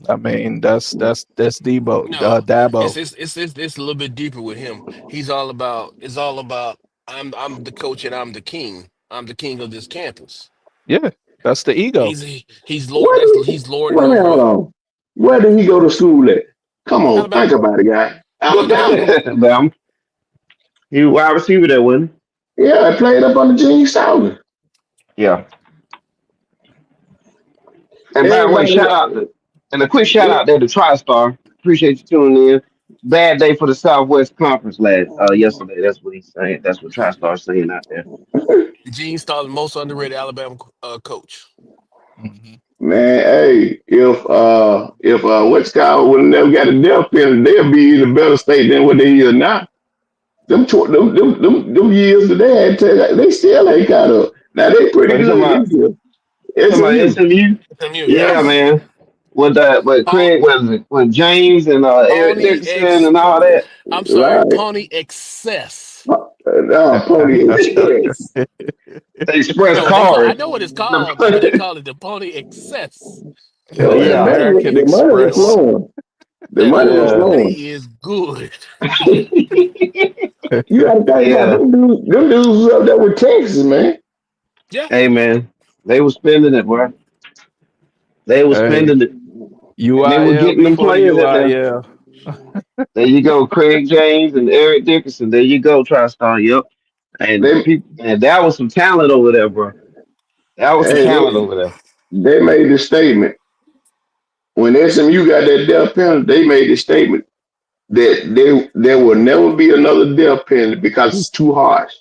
I mean, that's No, Dabo. it's a little bit deeper with him. It's all about I'm the coach and I'm the king. I'm the king of this campus. Yeah, that's the ego. He's Lord. Where That's did he's lording wait a minute, hold over on. Where did he go to school at? Come on, think Alabama. about it, guy. Alabama. Alabama. Bam. He wide receiver that one. Yeah, I played up on the Gene Stallman. Yeah. And by the way, Everybody, and a quick shout yeah, out there to TriStar. Appreciate you tuning in. Bad day for the Southwest Conference yesterday. That's what he's saying. That's what TriStar's saying out there. Gene Stallman, most underrated Alabama coach. Mhm. man. Hey, if what's called would have never got a death penalty, they'll be in a better state than what they is now. Them years that they had, they still ain't caught up. Now they So pretty you talking good about this year. talking about SMU. SMU? SMU, Yeah, Yeah, yes. man. With Pa- Craig, what is it? With James and Eric Pawnee Dickerson X. and all that. I'm sorry, right. Pawnee Excess. Pony Express. The Express No, they call. I card. know what it's called, but they The- call it the Pony Excess. Yeah, the yeah. American The money was Express. flowing. The That money was Yeah. flowing. money is good. You got to think about Yeah. them dudes. Them dudes was up there with Texas, man. Yeah. Hey man, they were spending it, boy. They were Hey, spending it, and they were UIL getting them before the players in there. UIL. There you go, Craig James and Eric Dickerson. There you go, TriStar. Yep. And They people, and that was some talent over there, bro. That was some hey, talent over there. they made the statement when SMU got that death penalty. They made the statement that there will never be another death penalty because it's too harsh.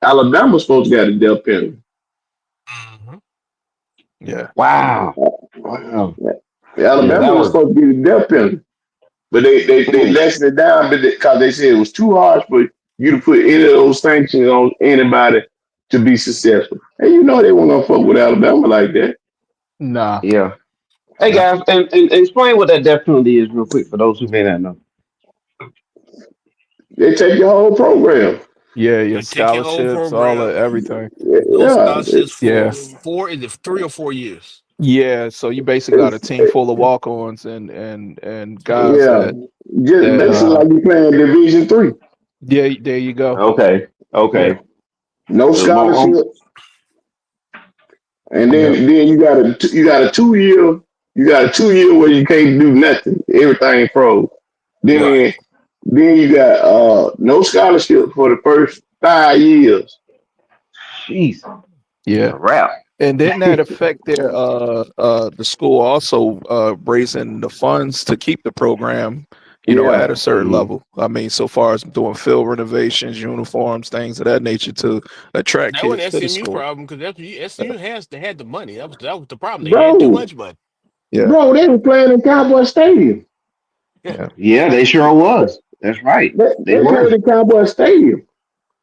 Alabama's supposed to get a death penalty. Mhm. Yeah. Wow. Wow. Yeah, Alabama that was was. supposed to be the death penalty, but they Mm, lessened it down because they said it was too harsh for you to put any of those sanctions on anybody to be successful. And you know they weren't gonna fuck with Alabama like that. Nah. yeah. Hey Nah. guys, and explain what that death penalty is real quick for those who may not know. They take your whole program. Yeah, your They take your whole scholarships, all of program. everything. No Yeah, scholarships for Yeah. 3 or 4 years. Yeah. So you basically got a it's, team full of walk-ons and guys yeah, just that basically like you playing Division 3. yeah, there you go. Okay. Yeah. Okay. No So, scholarship. and Yeah. then you got a 2 year where you can't do nothing. Everything froze. Right. Then you got no scholarship for the first 5 years. Jeez, it's Yeah. a wrap. And didn't that affect their the school also raising the funds to keep the program, Yeah, at a certain Mm, level? I mean, so far as doing field renovations, uniforms, things of that nature to attract That wasn't kids to the SMU's school. problem because SMU has they had the money. That was the problem. They had too bro, much money. Yeah, bro, they were playing in Cowboy Stadium. Yeah. yeah, yeah, they sure was. That's right. They They played were. in Cowboy Stadium.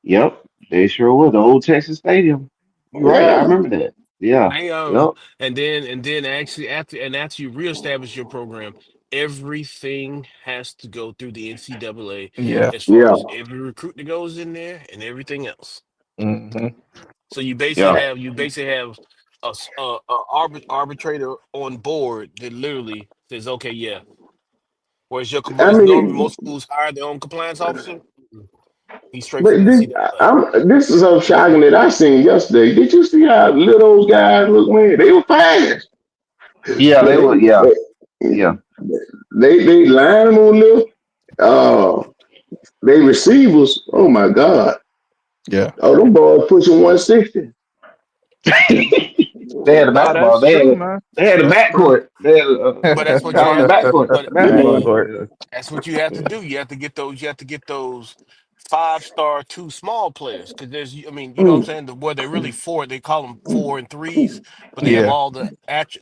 Yep, they sure were. The old Texas Stadium. You're right. I Yeah, remember that. Yeah. They Yep. and then actually after you reestablish your program, everything has to go through the NCAA yeah. as far yeah. as every recruit that goes in there and everything else. Hmm. So you basically Yeah. have arbitrator on board that literally says, okay, yeah. I Whereas normally mean, most schools hire their own compliance officer, he's straight but from the NCAA. this is so shocking that I seen yesterday. Did you see how little those guys look, man? They were fast, Yeah, but they were. Yeah. Yeah. they line them on there. Uh, they receivers. Oh my God! Yeah, Oh, them boys pushing 160. They had a no, basketball. that's true, man. They had a That's true. backcourt. They had a But that's what you college have to. backcourt. But I Basketball Basketball. mean, court. Yeah. that's what you have to do. You have to get those. You have to get those 5-star two small players because I mean, you know what I'm Mm. saying. Where they're really four, they call them 4 and 3s, but they have Yeah,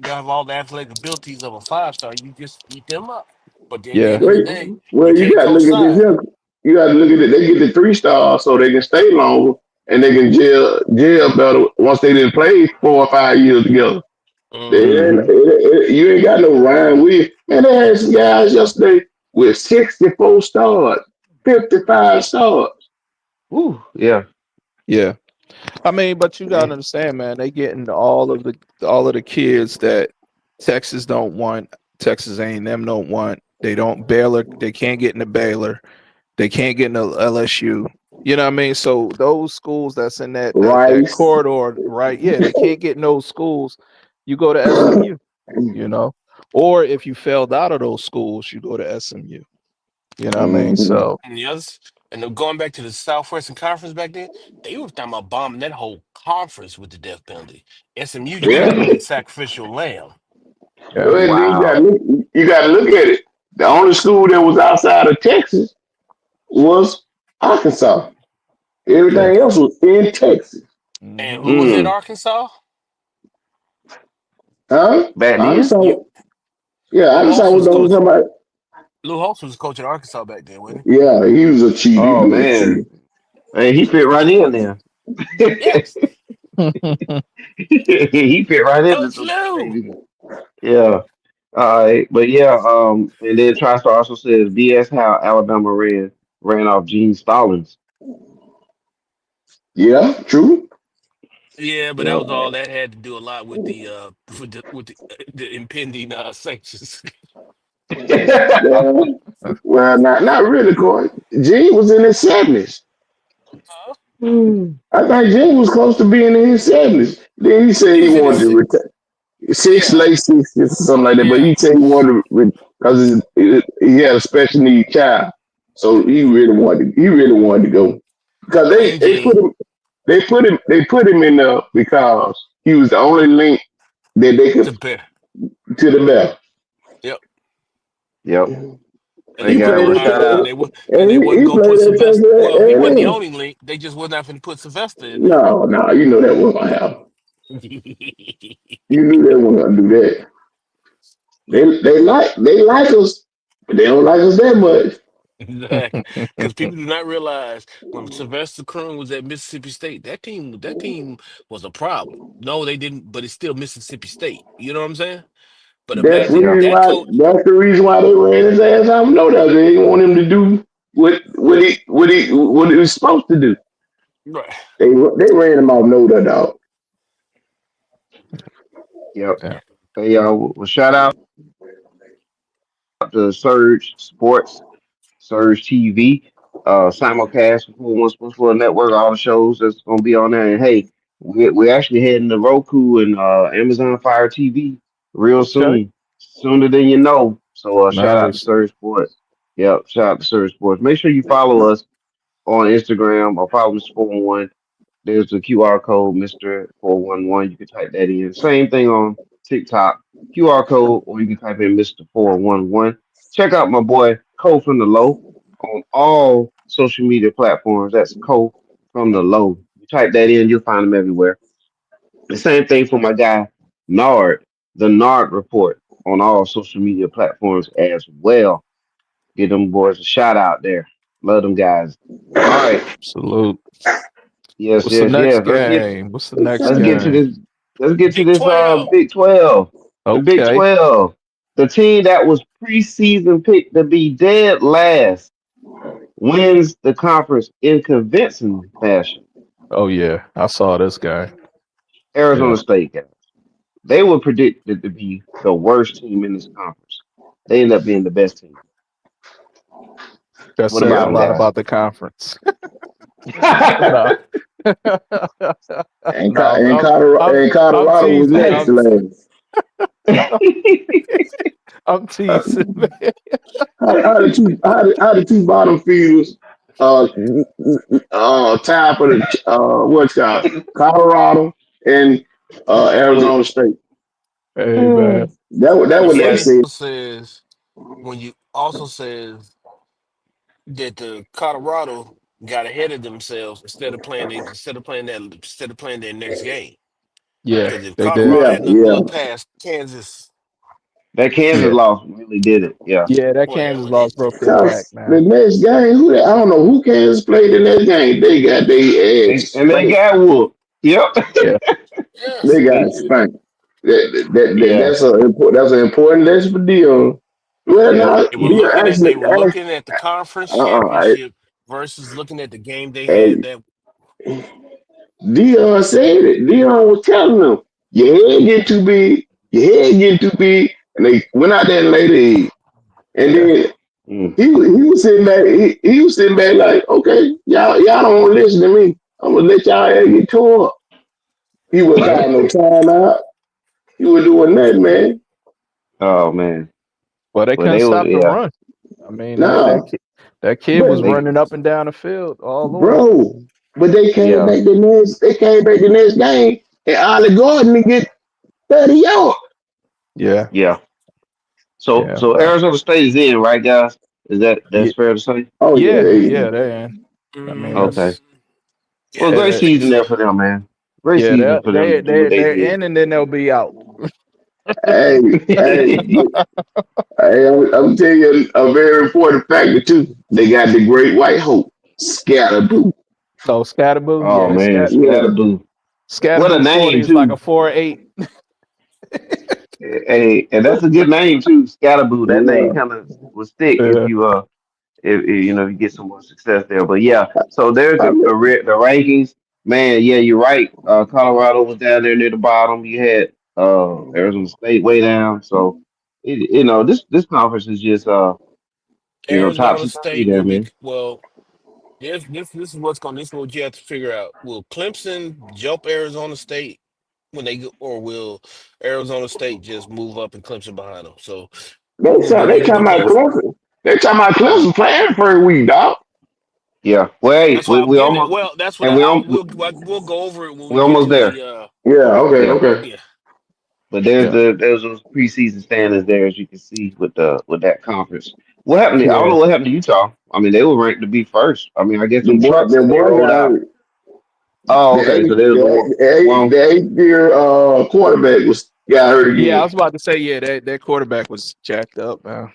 they have all the athletic abilities of a 5-star. You just eat them up. But at the yeah, end of Well, the day, well, you you can't got to look at this co-sign. here. You got to look at it. They get the 3 stars so they can stay longer and they can jail better once they didn't play 4 or 5 years together. Hmm. Mm-hmm. You ain't got no Ryan with. Man, they had some guys yesterday with 64 stars, 55 stars. Ooh. Yeah. yeah. I mean, but you Yeah. gotta understand, man. They getting all of the kids that Texas don't want, Texas A&M don't want. They don't Baylor. They can't get into Baylor. They can't get into LSU. You know what I mean? So those schools that's in that Rice. corridor, right? Yeah, they can't get in those schools. You go to SMU. You know, or if you failed out of those schools, you go to SMU. You know what I mean? Mhm. So And the others, and then going back to the Southwestern Conference back then, they were talking about bombing that whole conference with the death penalty. SMU just Yeah. happened to be the sacrificial lamb. yeah, Well, then Wow. you got to look at it. The only school that was outside of Texas was Arkansas. yeah. Everything else was in Texas. And Hmm. who was at Mm. Arkansas? Huh? Back then. Arkansas. You Yeah, Lou Arkansas Holtz was was on coach. somebody. Lou Holtz was coach at Arkansas back then, wasn't Yeah, he was a cheat. He Oh was a man. cheat. Hey, he fit right in there. he? Yes, He fit right into Coach some Lou. baby. Yeah. All right. But yeah, and then TriStar also says BS how Alabama ran off Gene Stallings. Yeah, true. Yeah, but that Yeah. was all that had to do a lot with the impending sanctions. Well, not really, Corey. Gene was in his 70s. Hmm. I think Gene was close to being in his 70s. Then he said He he was in wanted to his retire. yeah, Late 60s or something like that. But yeah. he said he wanted to because he had a special need child. So he really wanted to go. Because Blame Gene. they put him in there because he was the only link that they To could bear. to the belt. Yep. Yep. And They they He wasn't got played gonna well at shout hire out. and they wasn't he gonna played put at Texas Sylvester. Well, he wasn't the A&M. only link. They just wasn't having to put Sylvester in there. No, no, you know that wasn't gonna happen. You knew they weren't gonna do that. They like us, but they don't like us that much. Exactly. Because people do not realize when Sylvester Croom was at Mississippi State, that team was a problem. No, they didn't, but it's still Mississippi State. You know what I'm saying? But That's the imagine Yeah. reason that why. coach. That's the reason why they ran his ass out. No, that they didn't want him to do what he was supposed to do. Right. They ran him off no dog. Yep. Yeah. Hey y'all. Well, shout out to Surge Sports, Surge TV, simulcast for One Sports World Network. All the shows that's gonna be on there. And hey, we're actually heading to Roku and Amazon Fire TV real Okay. soon, sooner than you know. So shout out to Nice. Surge Sports. Yep, shout out to Surge Sports. Make sure you follow us on Instagram or follow Mr. 411. There's the QR code, Mr. 411. You can type that in. Same thing on TikTok, QR code, or you can type in Mr. 411. Check out my boy Cole from the Low on all social media platforms. That's Cole from the Low. You type that in, you'll find him everywhere. The same thing for my guy Nard, the Nard Report on all social media platforms as well. Give them boys a shout out there. Love them guys. All right. Salute. Yes, What's the yes, next yes. game? What's the next Let's get to game? this. Let's get to Big this 12. Big 12. The Big Okay. 12. The team that was preseason picked to be dead last wins the conference in convincing fashion. Oh yeah, I saw this guy. Arizona Yeah, State guys. They were predicted to be the worst team in this conference. They end up being the best team. that What says about a them lot guys? about the conference. No, And no, Colorado, and I'm Colorado was teasing. next to last. I'm Uh, teasing, man. how the two bottom feeders uh tied for the what's called Colorado and Arizona State. Hey man. That But what see, that Yeah, said. says when you also says that the Colorado got ahead of themselves instead of playing their next game. Yeah, Because if they did. Colorado Yeah, hadn't have yeah. looked past Kansas, that Kansas Yeah, loss really did it. Yeah. yeah. That Kansas well, loss broke their back, Cause the man. next game, I don't know who Kansas played in that game. They got their ass And they spanked. got whooped. Yep. Yeah, They yes, They got did. spanked. Yeah. That's an important lesson for Dion. Well, Yep. now Dion they actually, were looking at the conference uh, championship versus looking at the game they had and that Dion said it. Dion was telling them, your head get too big, your head get too big, and they went out there and laid the egg. And yeah, then Mm. he was sitting back. He was sitting back like, okay, y'all don't want to listen to me. I'm gonna let y'all ass get tore up. He was Yep. calling no timeout. He was doing that, man. Oh man. well, they Well, couldn't they were. stop the Yeah. run. I mean, Nah, that kid but was They. running up and down the field all on him. bro, but they came Yeah. back the next. They came back the next game, and Ollie Gordon to get 30 yards. Yeah, Yeah. So yeah, so Arizona State is in, right, guys? Is yeah, that's fair to say? Oh yeah, yeah, they, yeah. They, I mean, Okay. mm, that's Well, yeah, great they, I think season there so. for them, man. Great yeah. season for them to do what they They're did. in and then they'll be out. hey, hey, I'm telling you a very important factor too. They got the Great White Hope, Scatterboo. So Scatterboo, Oh yeah, man, Yeah, Scatterboo. What a Scatterboo 40 name is like too. a 4.8. Hey, and that's a good name too, Scatterboo. That name yeah. kind of will stick if Yeah, you if you know you get some more success there. But yeah, so there's I mean, the rankings. Man, yeah, you're right. Colorado was down there near the bottom. You had Arizona State way down. So this conference is just Arizona topsy turvy State there, will be man. well. This is this is what you have to figure out. Will Clemson jump Arizona State when they go, or will Arizona State just move up and Clemson behind them? So when they we get to talking about those, Clemson. They talking about Clemson playing for a week, dog. Yeah. Well, hey, that's why I'm we getting it. almost Well, that's what and we'll go over it when we we get almost to there. the Yeah, okay, Yeah. okay. yeah. But yeah, there's those preseason standings there, as you can see with that conference. What happened? I don't yeah. know what happened to Utah. I mean, they were ranked to be first. I mean, I guess them trucks The that they boy rolled got out. hurt. Oh, okay. So there's one. The 8 year quarterback was got hurt Yeah, I again. was about to say, yeah, their quarterback was jacked up, man.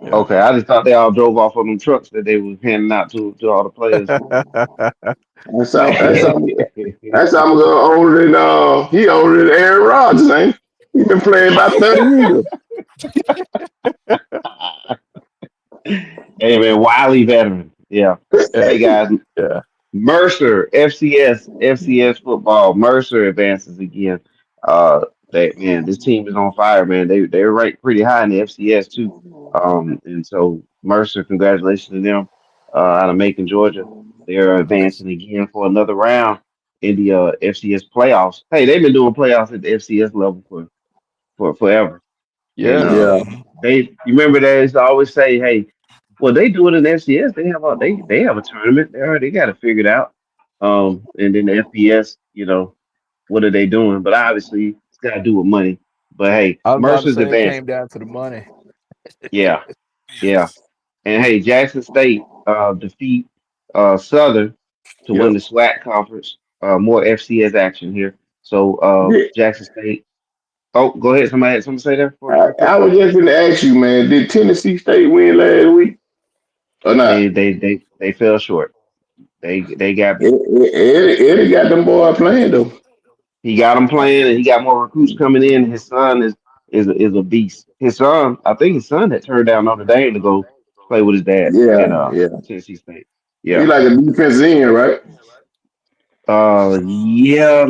Yeah. Okay, I just thought they all drove off of them trucks that they was handing out to all the players. That's how that's how I'm older than he older than Aaron Rodgers, ain't he? He been playing about 30 years. Hey man, wily veteran. Yeah. Yeah, Hey guys, yeah. Mercer, FCS football. Mercer advances again. Uh, this team is on fire, man. They're ranked pretty high in the FCS too. And so Mercer, congratulations to them. Out of Macon, Georgia, they're Nice. advancing again for another round. in the FCS playoffs. Hey, they've been doing playoffs at the FCS level for forever. And Yeah. Yeah. you remember they used to always say, hey, well, they do it in the FCS. They have a tournament. They already got it figured out. And then the FBS, what are they doing? But obviously, it's got to do with money. But hey, I was about to Mercer's say it advanced. came down to the money. Yeah, Yeah. yeah. And hey, Jackson State defeat Southern to win Yep. the SWAC conference. More FCS action here. So Did- Jackson State. Oh, go ahead. Somebody had something to say there real quick. I was just going to ask you, man. Did Tennessee State win last week or not? They fell short. They got beat. Eddie got them boy playing though. He got him playing, and he got more recruits coming in. His son is a beast. His son, I think his son had turned down Notre Dame to go play with his dad Yeah, at yeah. Tennessee State. He Yeah. like a defensive end, right? Yeah,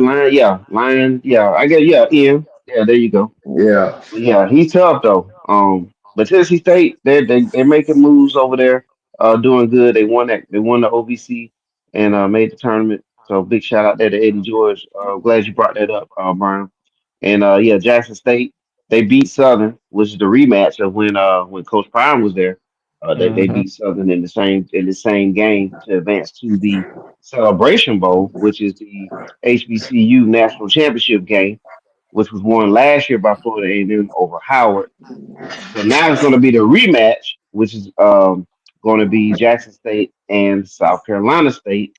Lion, yeah. I guess yeah, Ian. Yeah, there you go. Yeah. But yeah, he's tough though. But Tennessee State, they're making moves over there, doing good. They won the OVC and made the tournament. So big shout out there to Eddie George. Glad you brought that up, Brian. And yeah, Jackson State, they beat Southern, which is the rematch of when Coach Prime was there. They Hmm. beat Southern in the same game to advance to the Celebration Bowl, which is the HBCU National Championship game, which was won last year by Florida A&M over Howard. So now it's going to be the rematch, which is going to be Jackson State and South Carolina State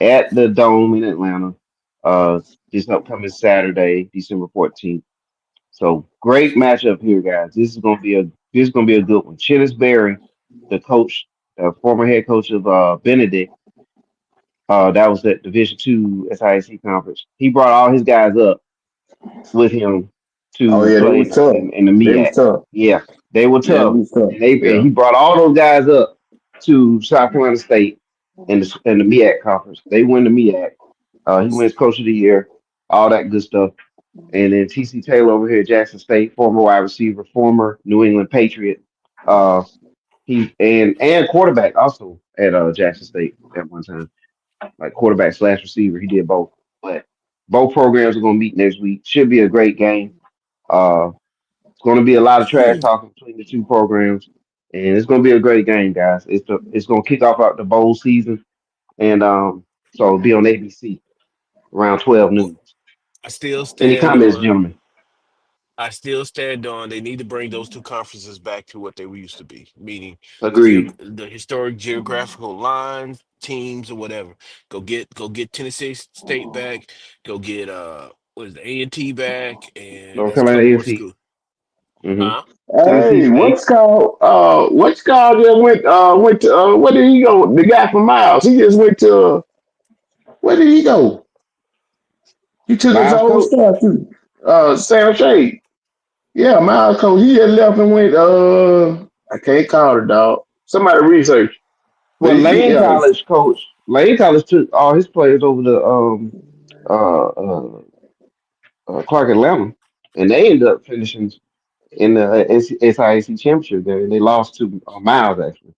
at the Dome in Atlanta uh, this upcoming Saturday, December 14th. So great matchup here, guys. This is gonna be a good one. Chennis Berry, the coach, former head coach of Benedict, that was at Division II SIAC conference. He brought all his guys up with him Oh to yeah, they play was tough. in the They was MEAC. tough. Yeah, they were Yeah, they tough, was tough. and Yeah. he brought all those guys up to South Carolina State in the MEAC conference. They win the MEAC. He wins Coach of the Year, all that good stuff. And then TC Taylor over here at Jackson State, former wide receiver, former New England Patriot. Uh, he and quarterback also at Jackson State at one time, like quarterback slash receiver. He did both. But both programs are going to meet next week. Should be a great game. Uh, it's going to be a lot of trash talking between the two programs, and it's going to be a great game, guys. It's going to kick off out the bowl season, and so it'll be on ABC around 12 Well, noon. I still Any stand comments, on. gentlemen? I still stand on. They need to bring those two conferences back to what they used to be, meaning Agreed. the historic geographical lines, teams, or whatever. Go get Tennessee State back. Go get what is it, A&T back, and North there's a Carolina couple more A&T. schools. Mm-hmm. Huh? Tennessee Hey, State. what's called just went to where did he go? The guy from Miles. He just went to where did he go? He took his Miles old coach. stuff too. Sam Shade. Yeah, Miles coach. He just left and went I can't call it dog. Somebody research. But Well, Lane yeah. College coach. Lane College took all his players over to uh, uh, Clark Atlanta, and they ended up finishing in the SIAC championship game. And they lost to Miles actually.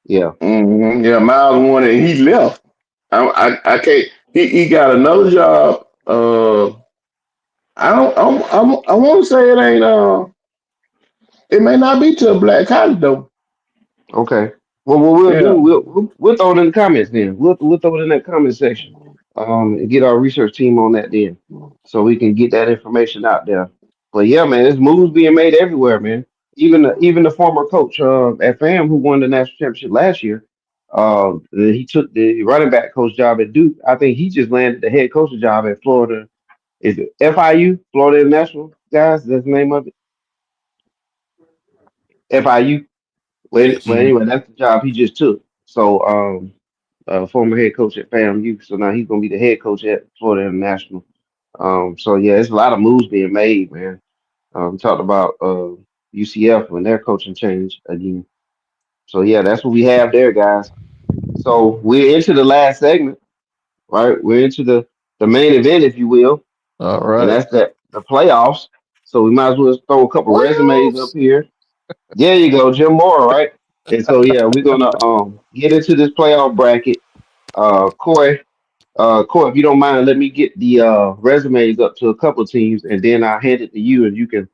Yeah. Yeah, Miles won it and he left. I can't he got another job. I want to say it ain't it may not be to a black college though. Okay. Well, what we'll do, Yeah. we'll throw it in the comments then. We'll throw it in that comment section. And get our research team on that then, so we can get that information out there. But yeah, man, there's moves being made everywhere, man. Even the former coach at FAM who won the national championship last year, he took the running back coach job at Duke. I think he just landed the head coaching job at Florida. Is it FIU? Florida International, guys. That's the name of it. FIU. Well, Yes. Mhm. anyway, that's the job he just took. So, former head coach at FAMU. So now he's gonna be the head coach at Florida International. So yeah, it's a lot of moves being made, man. We talked about UCF when their coaching changed again. So yeah, that's what we have there, guys. So we're into the last segment, right? We're into the main event, if you will, All and right. that's the playoffs. So we might as well throw a couple resumes up Playoffs. here. There you go, Jim Mora, right? And so yeah, we're gonna get into this playoff bracket. Corey, Court, if you don't mind, let me get the resumes up to a couple teams, and then I'll hand it to you, and you can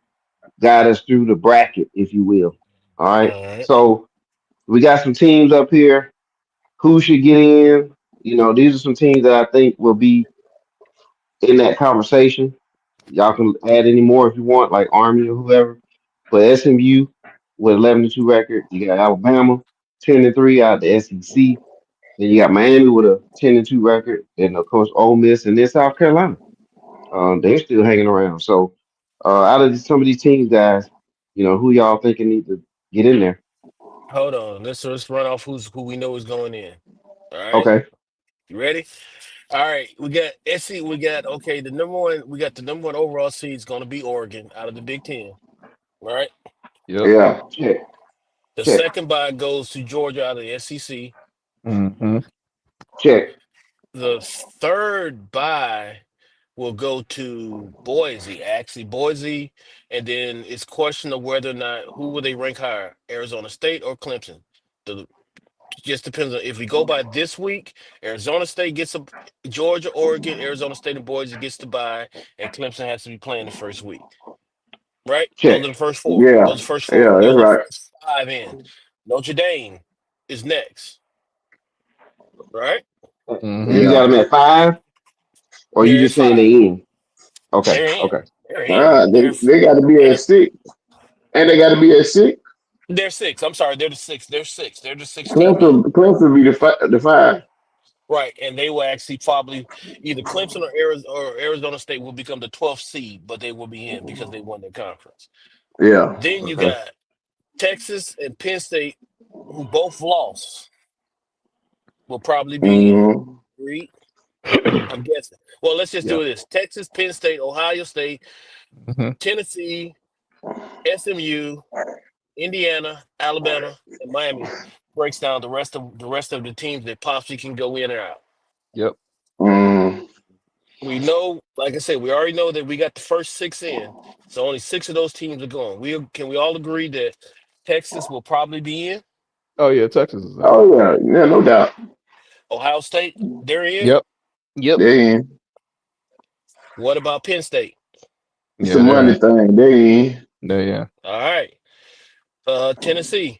guide us through the bracket, if you will. All right. All right. So we got some teams up here. Who should get in? You know, these are some teams that I think will be in that conversation. Y'all can add any more if you want, like Army or whoever. But SMU with 11-2 record. You got Alabama 10-3 out of the SEC. Then you got Miami with a 10-2 record, and of course Ole Miss, and then South Carolina. They're still hanging around. So out of some of these teams, guys, you know, who y'all thinking need to get in there? Hold on. Let's run off who we know is going in. All right. Okay. You ready? All right. We got SC. We got okay. The number one. We got the number one overall seed is going to be Oregon out of the Big Ten. All right. Yep. Yeah. Check. The Check. second bye goes to Georgia out of the SEC. Mm-hmm. Check. The third bye will go to Boise. Actually, Boise, and then it's question of whether or not who will they rank higher, Arizona State or Clemson. The just depends on if we go by this week. Arizona State gets a Georgia, Oregon, Arizona State, and Boise gets to bye, and Clemson has to be playing the first week. Right? Those Check. are the first four. Yeah. Those are the first four. Yeah, that's Those are the right. first five in. Notre Dame is next. Right? Mm-hmm. You got Yeah. them at 5, or you They're at just saying five. they in? Okay. They're in. Okay. They're in. They got to be at And 6. And they got to be at 6. they're six. I'm sorry, they're the six. They're six. They're the sixth team in. Clemson be the 5. Right. And they will actually probably either Clemson or Arizona State will become the 12th seed, but they will be in because they won their conference. Yeah. Then you Okay. got Texas and Penn State, who both lost, will probably be in. Mm-hmm. Reed, I'm guessing. Well, let's just Yeah. do this. Texas, Penn State, Ohio State, Mm-hmm. Tennessee, SMU, Indiana, Alabama, and Miami breaks down the rest of the teams that possibly can go in or out. Yep. Mm. We know, like I said, we already know that we got the first six in, so only six of those teams are going. We all agree that Texas will probably be in? Oh yeah, Texas is in. Oh yeah. Yeah, no doubt. Ohio State, they're in. Yep. Yep. They in. What about Penn State? It's Yeah, a they're money in. thing. They in. They're in. All right. Tennessee,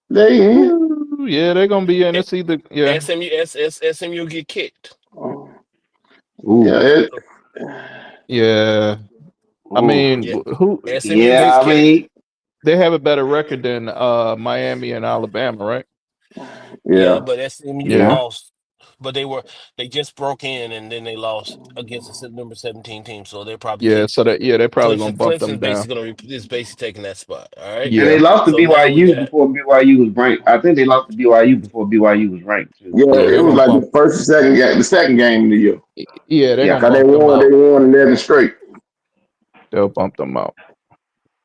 They in. Ooh, yeah, they're gonna be in. It's either SMU get kicked. Ooh. Yeah. It, yeah. I Ooh. mean, Yeah, who SMU Yeah, gets I kicked. mean, they have a better record than Miami and Alabama, right? Yeah, yeah. but SMU Yeah. lost. But they just broke in and then they lost against the number 17 team, so they're probably Yeah. kicked. So they're probably gonna bump them Clemson's down. basically taking that spot. All right. and they Yeah. lost to So now we BYU got before BYU was ranked. I think they lost to BYU before BYU was ranked too. Yeah. Yeah, It they're was gonna like bump. the first and second game, the second game of the year. Yeah, they're Yeah. gonna Cause bump them they out. won 11 straight. They'll bump them out.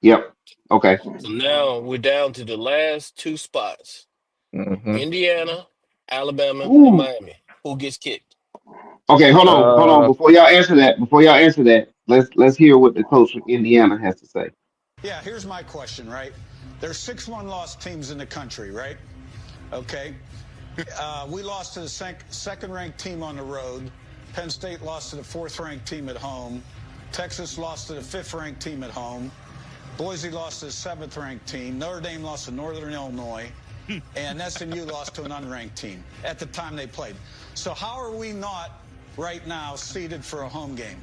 Yep. Okay. so now we're down to the last two spots. Mm-hmm. Indiana, Alabama, and Ooh. Miami. Who gets kicked? Okay. Hold on. Hold on. Uh, Before y'all answer that, let's hear what the coach from Indiana has to say. Yeah, here's my question, right? There's 6 1-loss teams in the country, right? Okay. We lost to the second-ranked team on the road. Penn State lost to the fourth-ranked team at home. Texas lost to the fifth-ranked team at home. Boise lost to the seventh-ranked team. Notre Dame lost to Northern Illinois. And SMU lost to an unranked team at the time they played. So how are we not right now seeded for a home game?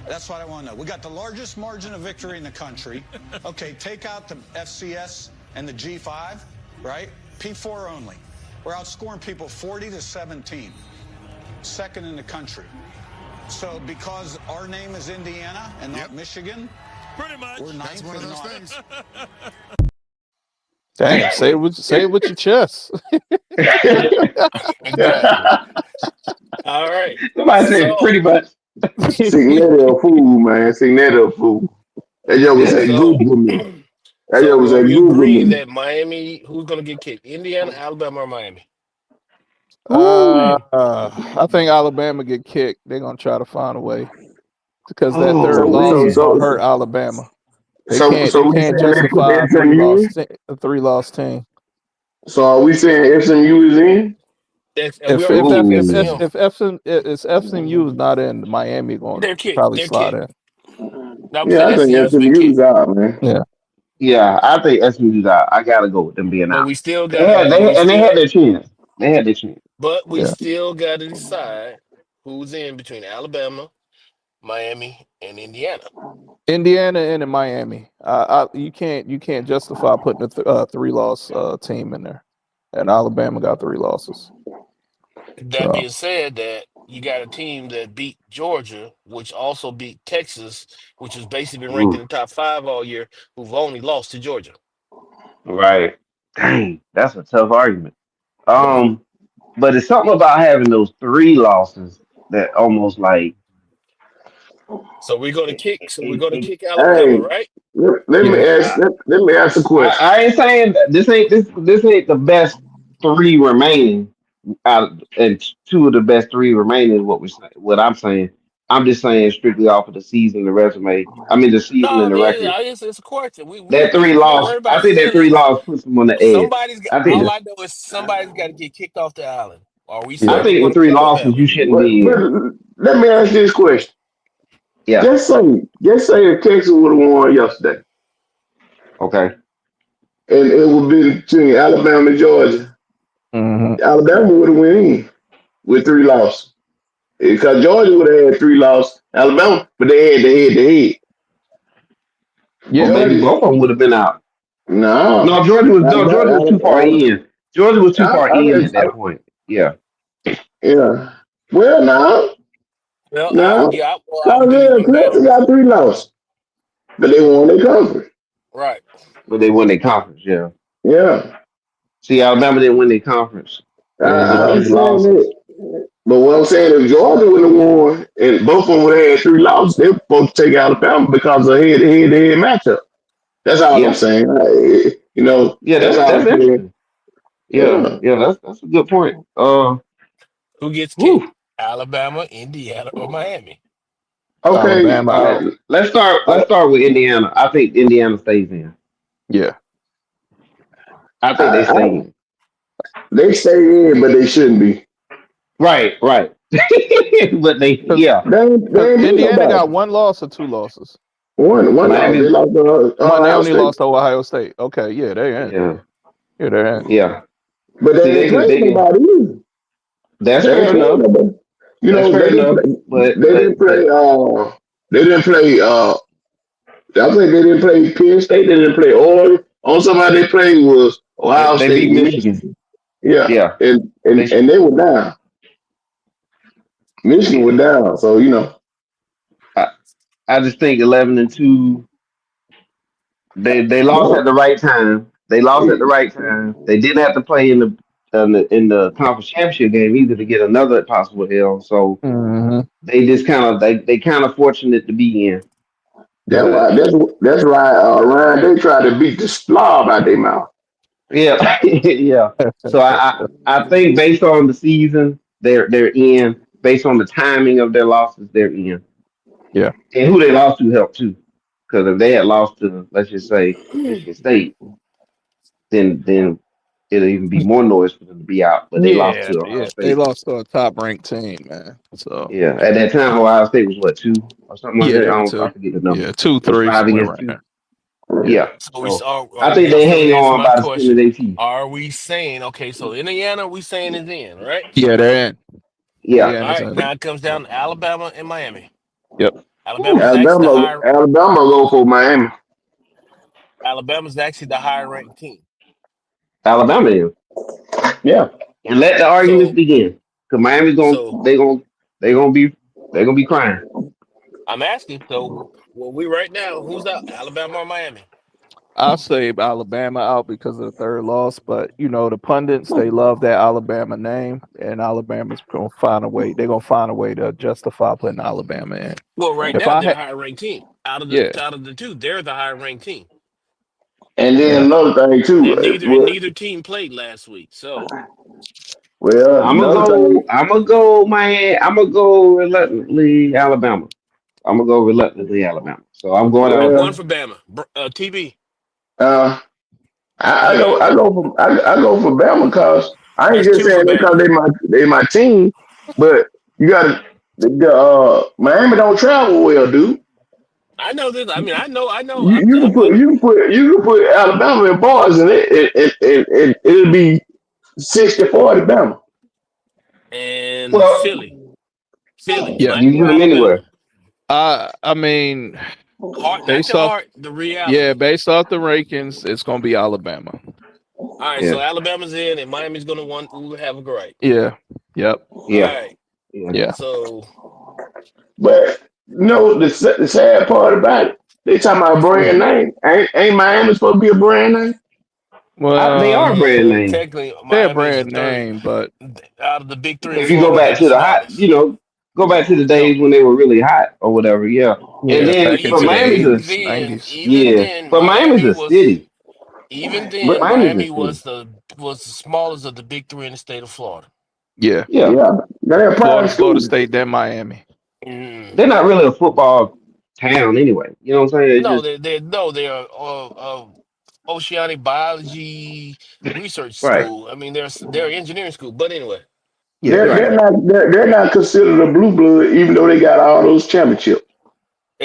That's what I want to know. We got the largest margin of victory in the country. Okay, take out the FCS and the G5, right? P4 only. We're outscoring people 40-17. Second in the country. So because our name is Indiana and not Michigan, Pretty much. we're ninth. That's one of and those not- things. damn. Say it with your chest. Exactly. All right. Somebody said So, pretty much. Signetti a fool, man. Signetti a fool. That joke was at so, Google me. That so joke was are at we Google agreeing me. that Miami, who's going to get kicked? Indiana, Alabama, or Miami? I think Alabama get kicked. They're gonna try to find a way because that Oh third So loss so is man. gonna so hurt Alabama. They so can't. so They we can't saying they put justify the SMU in? a 3 loss team. So are we saying SMU is in? And we If already if kicked F, if Ooh. F, FCM. if FSMU is not in, Miami going to They're kicked. probably They're slide kicked. in. No, I'm Yeah, saying I think SCM's been SMU's kicked. out, man. Yeah, Yeah, I think SMU's out. I gotta go with them being But out. we still They got. had But we they had still. their chance. They had their chance. But we yeah. still got to decide who's in between Alabama, Miami, and Indiana. Indiana in and Miami. You can't justify putting a 3-loss team in there, and Alabama got 3 losses. That So being said, that you got a team that beat Georgia, which also beat Texas, which has basically been ranked in Ooh, the top five all year, who've only lost to Georgia. right. Dang, that's a tough argument. yeah, But it's something about having those 3 losses that almost like So we're gonna it, kick. So we're gonna it, kick Alabama, Hey, right? let me yeah. ask. Let me ask a question. I ain't saying that this ain't the best 3 remaining out of, and 2 of the best 3 remaining is what I'm saying. I'm just saying strictly off of the season, the resume. I mean the season No, I and the mean record. it's a question. That three We ain't loss, worried I about think that season. 3 loss puts them on the edge. Somebody's got. I think All Yeah, I know is somebody's got to get kicked off the island. Are we I yeah. saying we're think with gonna three kick losses Alabama? you shouldn't But, be but in. let me ask this question. Yeah. Just say if Texas would have won yesterday, Okay. and it would be between Alabama and Georgia. Hmm. Alabama would have won in with 3 losses because Georgia would have had 3 losses. Alabama, but they had the head to head. Or Yeah, maybe Georgia, both of them would have been out. no. No, Georgia was too far in. Georgia was too far in at I, that point. Yeah. yeah. Well, no, Well, no. I would give you one better. Clemson got 3 losses, but they won their conference. Right. But they won their conference, yeah. Yeah, See, Alabama didn't win their conference. It was a I few understand losses. that. But what I'm saying, if Georgia would have won and both of them would have had 3 losses, they were supposed to take Alabama because of head-to-head matchup. That's all I'm Yeah. saying. Yeah, That's all that's I'm saying. interesting. Yeah, Yeah. yeah, that's a good point. Who gets kicked? Whew. Alabama, Indiana, or Miami? Okay. Alabama out. Let's start with Indiana. I think Indiana stays in. Yeah, I think they stay I, in. they stay in, but they shouldn't be. Right, right. But they because yeah. They ain't beat Indiana nobody. got 1 loss or 2 losses. One loss. They Miami, lost to One, they Ohio only State. lost to Ohio State. Okay, yeah, they're in. yeah, Yeah, they're in. yeah. But See, they ain't played they can. nobody either. That's They ain't fair played enough. nobody. That's They fair didn't enough. play. But They didn't but play. but They didn't play. I think they didn't play Penn State. They didn't play Oregon. On somebody they played was Ohio they State beat and Michigan. Michigan. Yeah, Yeah. and They and sh- and they were down. Michigan yeah. were down. So I, I just think 11-2. They lost at the right time. They lost at the right time. They didn't have to play in the conference championship game either to get another possible L. So Hmm. they just they kind of fortunate to be in. that's Yeah, why that's why Ryan they tried to beat the slob out their mouth. Yeah, yeah. So I think based on the season, they're in. Based on the timing of their losses, they're in. yeah, And who they lost to helped too. Because if they had lost to, let's just say, Michigan State, then it'll even be more noise for them to be out. But they lost yeah, to Ohio yeah. They State. lost to a top ranked team, man. So Yeah, at that time, Ohio State was what, 2 or something like yeah, that. they were I two. forget the number. Yeah, two, It was three, five somewhere against around two. there. Yeah. Yeah. So we So are I we think they still hang answer on my by the skin of question? their teeth. Are we saying okay? So Indiana, we saying is in, right? Yeah, they're in. Yeah. All Indiana's right. in. Now it comes down to Alabama and Miami. Yep. Alabama is Whew. actually the higher. Alabama go for Miami. Alabama's actually the higher ranked team. Alabama is. Yeah. And let the arguments So begin. Because Miami's so they gonna be they gonna be crying. I'm asking. So well, we right now, who's out? Alabama or Miami? I'll say Alabama out because of the third loss, but the pundits they love that Alabama name, and Alabama's gonna find a way. They're gonna find a way to justify putting Alabama in. Well, right If now I they're the had, higher ranked team. yeah, Out of the two, they're the higher ranked team. And then yeah, another thing too. And neither team played last week. So Another thing. I'm gonna go Miami. I'm gonna go reluctantly Alabama. I'm gonna go reluctantly Alabama. So I'm going I'm Alabama. going Well, for Bama. TB, uh, I TB. go for Bama because I ain't That's just two for saying because Bama. they my team, but you got to Miami don't travel well, dude. I know this. I mean, I know. I know. You can put Alabama in bars and it'll be 60-40 Bama. and Well, Philly, Yeah. you Miami can or put them Alabama. anywhere. I mean, Heart, not based your off heart. The reality. based off the rankings, it's gonna be Alabama. All right, Yeah, so Alabama's in, and Miami's gonna want to have a great. Yeah. Yep. All yeah, right, yeah. Yeah. so But the sad part about it, they talking about brand Mhm. name. Ain't Miami supposed to be a brand name? They Well, are brand name. technically, they're a Miami is the brand third name, but out of the big three in If you go Florida. They're back the to the hot, smallest. go back to the No, days when they were really hot or whatever. Yeah, and yeah, then back but into the Miami's a 80s, 90s. even yeah, then, but Miami's a city. But Miami's a Miami city. was the smallest of the big three in the state of Florida. Yeah. Yeah, yeah, they're a private Florida school. State, then Miami. Mm. they're not really a football town anyway. You know what I'm saying? It's No, just they are oceanic biology research right, school. I mean, they're engineering school. But anyway, Yeah. right. They're not considered a blue blood, even though they got all those championships.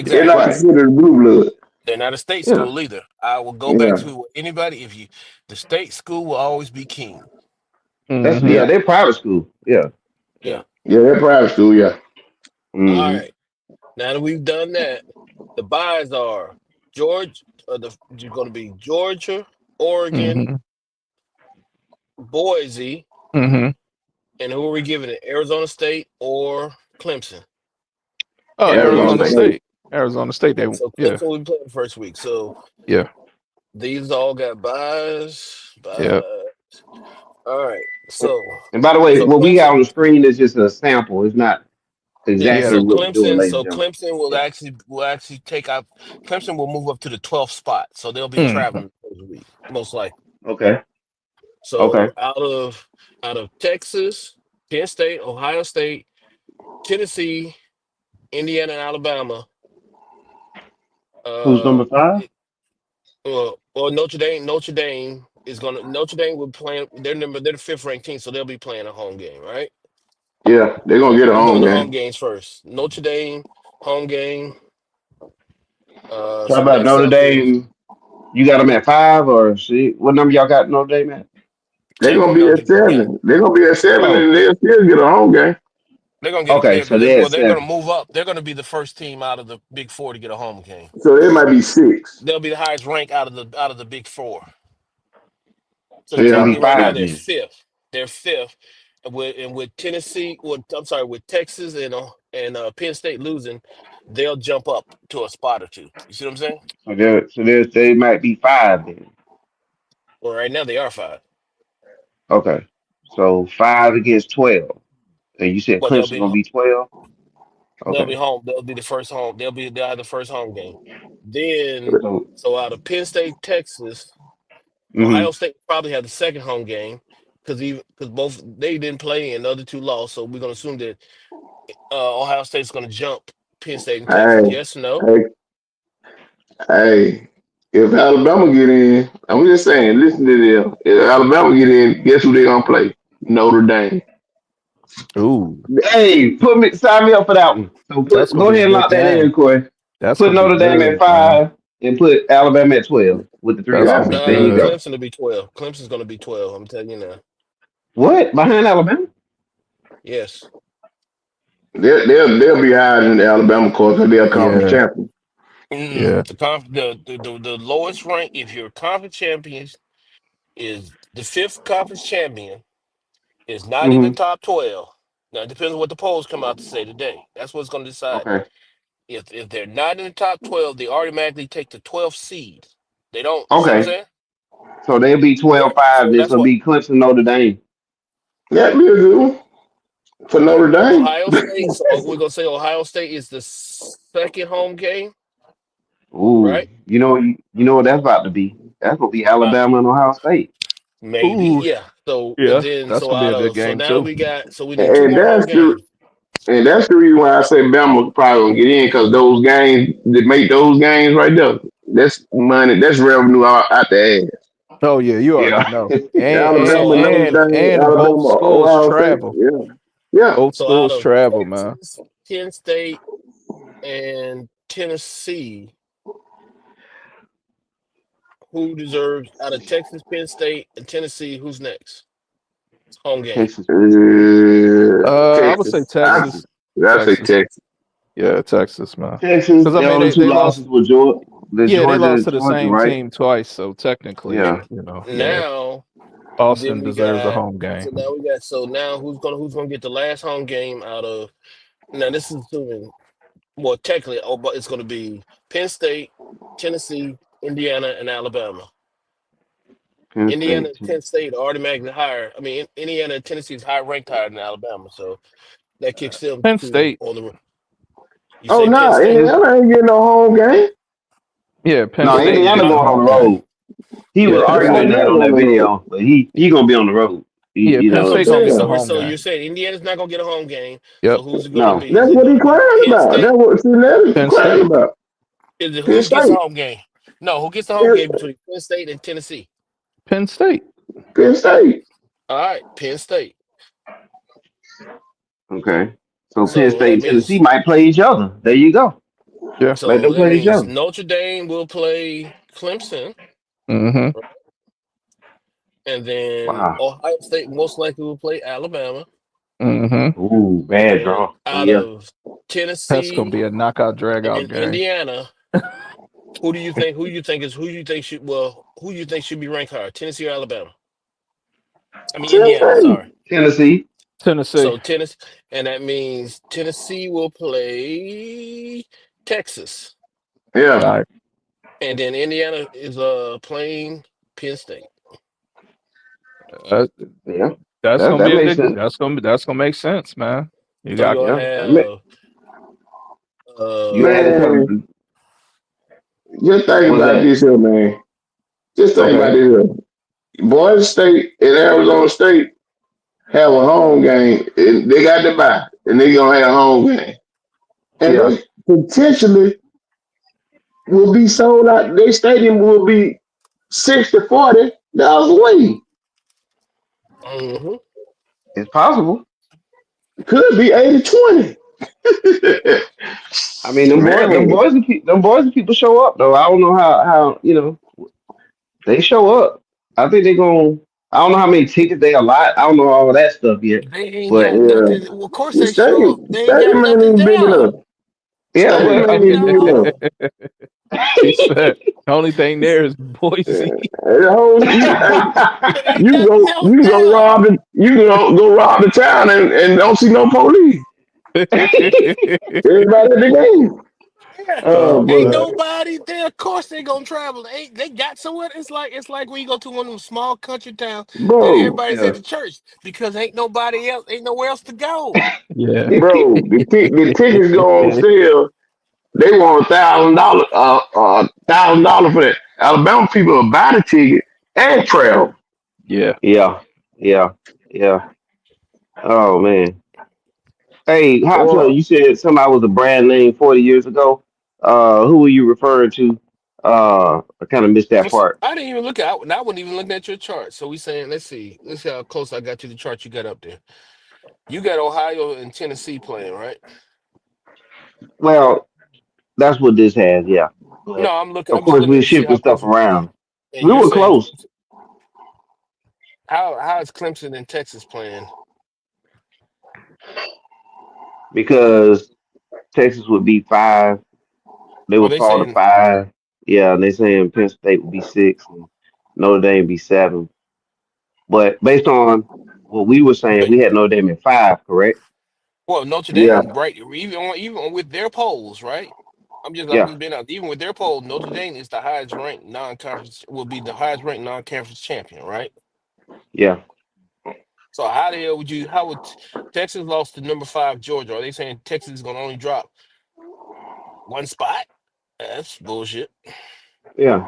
They're not exactly. Right. considered a blue blood. They're not a state Yeah. school either. I will go back Yeah, to anybody. If you, the state school will always be king. Hmm. yeah, They're private school. Yeah. Yeah. yeah. They're private school. Yeah, All Hmm. right. Now that we've done that, the buys are George. You're going to be Georgia, Oregon, Hmm. Boise, Hmm. and who are we giving it? Arizona State or Clemson? Oh, Arizona Arizona State. State. Arizona State. They So yeah. Clemson will be playing the first week. So Yeah. these all got buys. Yeah. All right. So And by the way, so what we Clemson. got on the screen is just a sample. It's not Yeah. Yeah. exactly So what we're doing, Clemson. ladies So and gentlemen. Clemson will actually take out. Clemson will move up to the 12th spot. So they'll be Hmm. traveling the first week, most likely. Okay. Okay. So out of Texas, Penn State, Ohio State, Tennessee, Indiana, and Alabama. Who's Uh, number 5? well, Notre Dame. Notre Dame will playing. They're the fifth ranked team, so they'll be playing a home game, right? Yeah, they're gonna get a We're doing home the home game. games first. Notre Dame home game. How So about next Notre up is Dame? You got them at 5 or see what number y'all got Notre Dame at? They're gonna be Notre at Dame gonna get. 7. They're gonna be at 7, Oh, and they'll still get a home game. They're gonna get. okay. Yeah, So because they're at they're gonna 7. move up. They're gonna be the first team out of the Big Four to get a home game. So they might be 6. They'll be the highest rank out of the Big Four. So So they'll be Yeah, technically, right now 5 they're then. fifth. They're fifth, and with Tennessee, I'm sorry, with Texas and Penn State losing, they'll jump up to a spot or two. You see what I'm saying? They might be 5 then. Well, right now they are five. Okay. So 5 against 12. And you said Well, they'll Clemson be gonna be 12? they'll be Okay. home. They'll be the first home. They'll have the first home game. Then, So so out of Penn State, Texas, hmm Ohio State probably have the second home game because both they didn't play and the other two lost. So we're gonna assume that Ohio State's gonna jump Penn State and hey, Texas. Yes or no? hey, hey. If Alabama get in, I'm just saying. Listen to this. If Alabama get in, guess who they gonna play? Notre Dame. Ooh, hey, sign me up for that one. So that's gonna go be a ahead and good lock that game. in, Corey. That's Put gonna be Notre Dame at good, man. 5 and put Alabama at 12 with the 3 That's gonna Yeah, be losses. There you good. go. Clemson to be 12. Clemson's gonna be 12. I'm telling you now. What? Behind Alabama? Yes. they'll be higher than the Alabama course because they're conference Yeah. champion. Yeah. The lowest rank, if you're conference champions, is the fifth conference champion is not in the Hmm. top 12. Now it depends on what the polls come out to say today. That's what's going to decide. Okay. If they're not in the top 12, they automatically take the 12th seed. They don't. You see what I'm Okay. saying? So they'll be Right. 12-5 So then. that's So it'll what be Clemson Notre Dame. That'd be a good one for Notre Dame. Ohio State. So we're gonna say Ohio State is the second home game, Ooh, right? you know what that's about to be. That's gonna be Uh, Alabama and Ohio State. maybe, Ooh, yeah. So and yeah. then That's so gonna be out a good of so game now too. we need two And more home that's the games. and that's the reason why I say Bama probably gonna get in because those games that make those games right there. That's money. That's revenue out the ass. Oh yeah, you already Yeah. know. So Alabama, out of Notre Dame, And both Alabama, schools Ohio State. travel. Yeah, yeah. Both so out schools of travel, man. Texas, Penn State, and Tennessee, who deserves out of Texas, Penn State, and Tennessee, who's next? Home game. Texas. I would say Texas. Texas. I say Texas. Texas. Yeah, Texas, man. Texas. Because I The mean, only two they lost. losses were Georgia, the Yeah, they Georgia lost and to the Georgia, same right? team twice. So technically, Yeah. And yeah, now then Austin we deserves a got home game. so now who's gonna get the last home game out of now this is assuming well technically but it's gonna be Penn State, Tennessee, Indiana, and Alabama. Penn Indiana State. and Penn State are automatically higher. I mean Indiana and Tennessee is high ranked higher than Alabama, so that kicks them Penn two State. on the you Oh say Penn no, State? Indiana ain't getting no home game. Yeah, Penn No, State is Indiana getting a going on home the game. road. He was Yeah, Penn Yeah, arguing State. that they're on on that the road. video, but he gonna be on the road. Yeah, You Penn know, State So gonna get Yeah, a so home so you're game. saying Indiana's not gonna get a home game. So Yep, who's it gonna no. be? Is that's it what he gonna be crying Penn about. State? That's what Cincinnati's Penn crying State. about. Is it Penn who gets the State. home game? No, who gets the home Penn, game between Penn State and Tennessee? Penn State. Penn State. All right, Penn State. Okay. So Penn So State that and Tennessee means might play each other. There you go. Yeah. Let them play each other. Notre Dame will play Clemson, Mm-hmm. and then Wow. Ohio State most likely will play Alabama, Mm-hmm. Ooh, and bad then draw. But out yeah. of That's gonna Tennessee be a knockout drag out and game. Indiana, who do you think? Who do you think should? Well, who do you think should be ranked higher, Tennessee or Alabama? I mean Indiana. Tennessee. Sorry. Tennessee. Tennessee. So tennis, and that means Tennessee will play Texas, All Yeah. right. and then Indiana is playing Penn State. Uh, Yeah. that's That gonna that be a makes good. sense. That's gonna make sense, man. You So got you'll Yeah. That make, have you uh had it Man, coming. just think What was about that? this here, man. Just think about Okay. this here. Boise State and Arizona State have a home game. And they got to buy, and they gonna have a home game, and Yeah. they potentially will be sold out. Their stadium will be 60-40 dollars away. mhm. It's possible. Could be 80-20. I mean, Man, them boys and people show up though. I don't know how they show up. I think they're going. I don't know how many tickets they allot. I don't know all of that stuff yet. They ain't But got yeah, nothing. Well, of course the they show up. stadium, They ain't got stadium ain't nothing even big there. enough. yeah, Stadium but ain't Stadium even got big enough. home. he said the only thing there is Boise. The whole But ain't nothing else you can go there. rob the go rob the town and don't see no police. Everybody at the game. Yeah. Oh, Ain't but nobody there. Of course they gonna travel. Ain't they got somewhere? It's like when you go to one of them small country towns and bro, everybody's at yeah. the church because ain't nowhere else to go. Yeah. bro, the tickets go on sale. They want $1,000, $1,000 for that. Alabama people will buy the ticket and travel. Yeah. Yeah, yeah, yeah. Oh man. Hey, Hopper, Or you said somebody was a brand name 40 years ago. Who were you referring to? I kind of missed that part. I didn't even look at. I wasn't even looking at your chart. So we saying, let's see how close I got to the chart you got up there. You got Ohio and Tennessee playing, right? Well, that's what this has, yeah. But No, I'm looking. of I'm just course, looking we're to see shifting how stuff close. around. And We you're were saying close how is Clemson and Texas playing? because Texas would be five. They Are would they fall to saying? five. Yeah, and they saying Penn State would be six and Notre Dame be seven. But based on what we were saying, But we had Notre Dame at five, correct? well, Notre yeah, Dame, right? Even with their polls, right? I'm Yeah, just being out. Even with their poll, Notre Dame is the highest ranked non-conference. Will be the highest ranked non-conference champion, right? yeah. So how the hell would you? How would Texas lost to number 5 Georgia? Are they saying Texas is going to only drop one spot? That's bullshit. Yeah.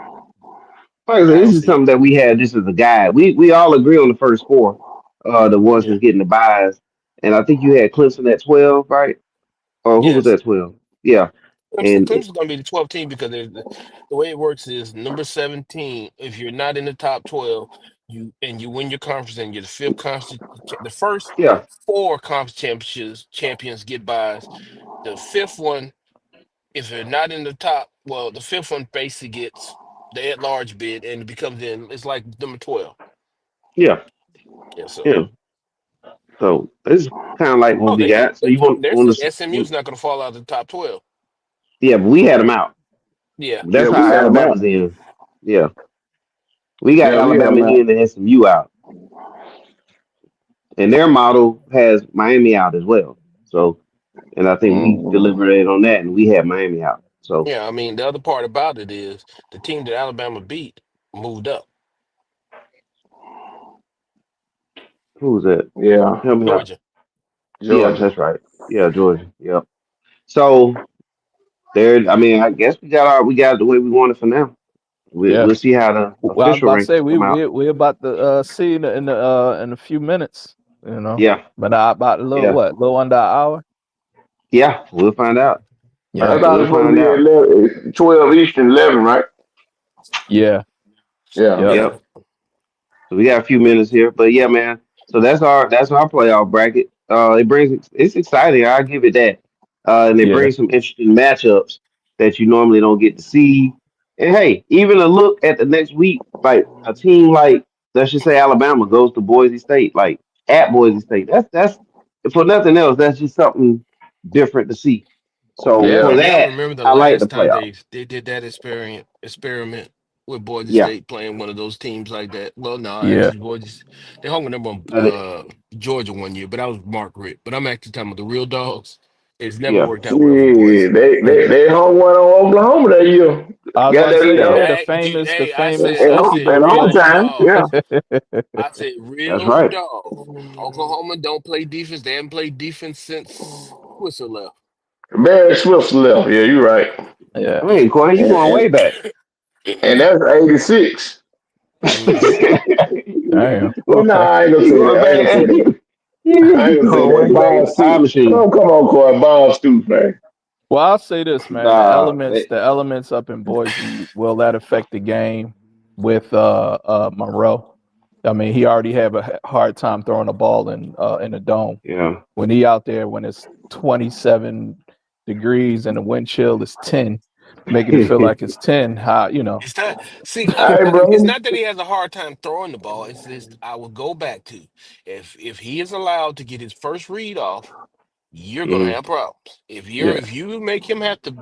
Like I said, I don't this is see it. something that we had. This is a guide. We all agree on the first four, the ones Yeah. that's getting the buys. And I think you had Clemson at 12, right? Or who was Yes. at 12? Yeah. And Clemson's going to be the 12th team because the way it works is number 17. If you're not in the top 12, you win your conference and you're the fifth conference. The first yeah, four conference champions get buys. The fifth one, if you're not in the top, well, the fifth one basically gets the at-large bid and it becomes in. It's like number 12. yeah, Yeah, so. yeah. So it's kind of like what Oh, we got. So you they're want saying to, SMU's not going to fall out of the top 12. yeah, but we had them out. Yeah. Yeah, That's how we had them out. Alabama's in. Yeah, we got Yeah, we had Alabama them out. in and SMU out, and their model has Miami out as well. So, and I think we Mm. deliberated on that, and we had Miami out. So Yeah, I mean, the other part about it is the team that Alabama beat moved up, who was that? Yeah, Help me out. Georgia. Yeah, Georgia. that's right. Yeah, Georgia. Yep. So there. I mean, I guess we got it the way we want it for now. Yeah. We'll see how the Well, I was official about to say rankings we come out. we we about to see in a few minutes, Yeah, but about a little yeah, little under an hour. yeah. We'll find out. I Yeah, thought it We'll was supposed to find be at out. 11, 12 Eastern, 11, right? yeah, Yeah. yep, Yeah. Yep. So we got a few minutes here, but yeah, man. So that's our playoff bracket. It's exciting. I'll give it that. And it yeah, brings some interesting matchups that you normally don't get to see. And hey, even a look at the next week, like a team like let's just say Alabama goes to Boise State, like at Boise State. That's for nothing else. That's just something different to see. So yeah, for And y'all that, remember the I like the last time playoff. they did that experiment with Boise Yeah. State playing one of those teams like that. Well, no, yeah. actually they hung a number on Uh, Georgia one year, but that was Mark Ritt. But I'm actually talking about the real dogs. It's never yeah. worked out well for Yeah, Boise. they hung one on Oklahoma that year. I was Got about to that say, yeah, the Hey, famous in, I said Okie in real Okie. overtime. dog. Yeah, I said That's real right. dog. Oklahoma don't play defense. They haven't played defense since Twister left. Barry Swift left. Yeah, you're right. Yeah, Hey, Corey, you And, going way back. and that's 86. Hmm. damn. Well, no, Okay. I ain't gonna You say that. going I ain't gonna say back? that. I You ain't gonna say going that. way back in Bob the time Stoops. machine. Come on, Corey. Bob Stoops, man. Well, I'll say this, man. Nah, The elements up in Boise, will that affect the game with Monroe? I mean, he already have a hard time throwing the ball in the dome. yeah. When he out there, when it's 27 degrees and the wind chill is 10, making it feel like it's 10. How It's that. See, All right, it's bro. not that he has a hard time throwing the ball. It's this. I will go back to if he is allowed to get his first read off, you're gonna Mm, have problems. yeah, If you make him have to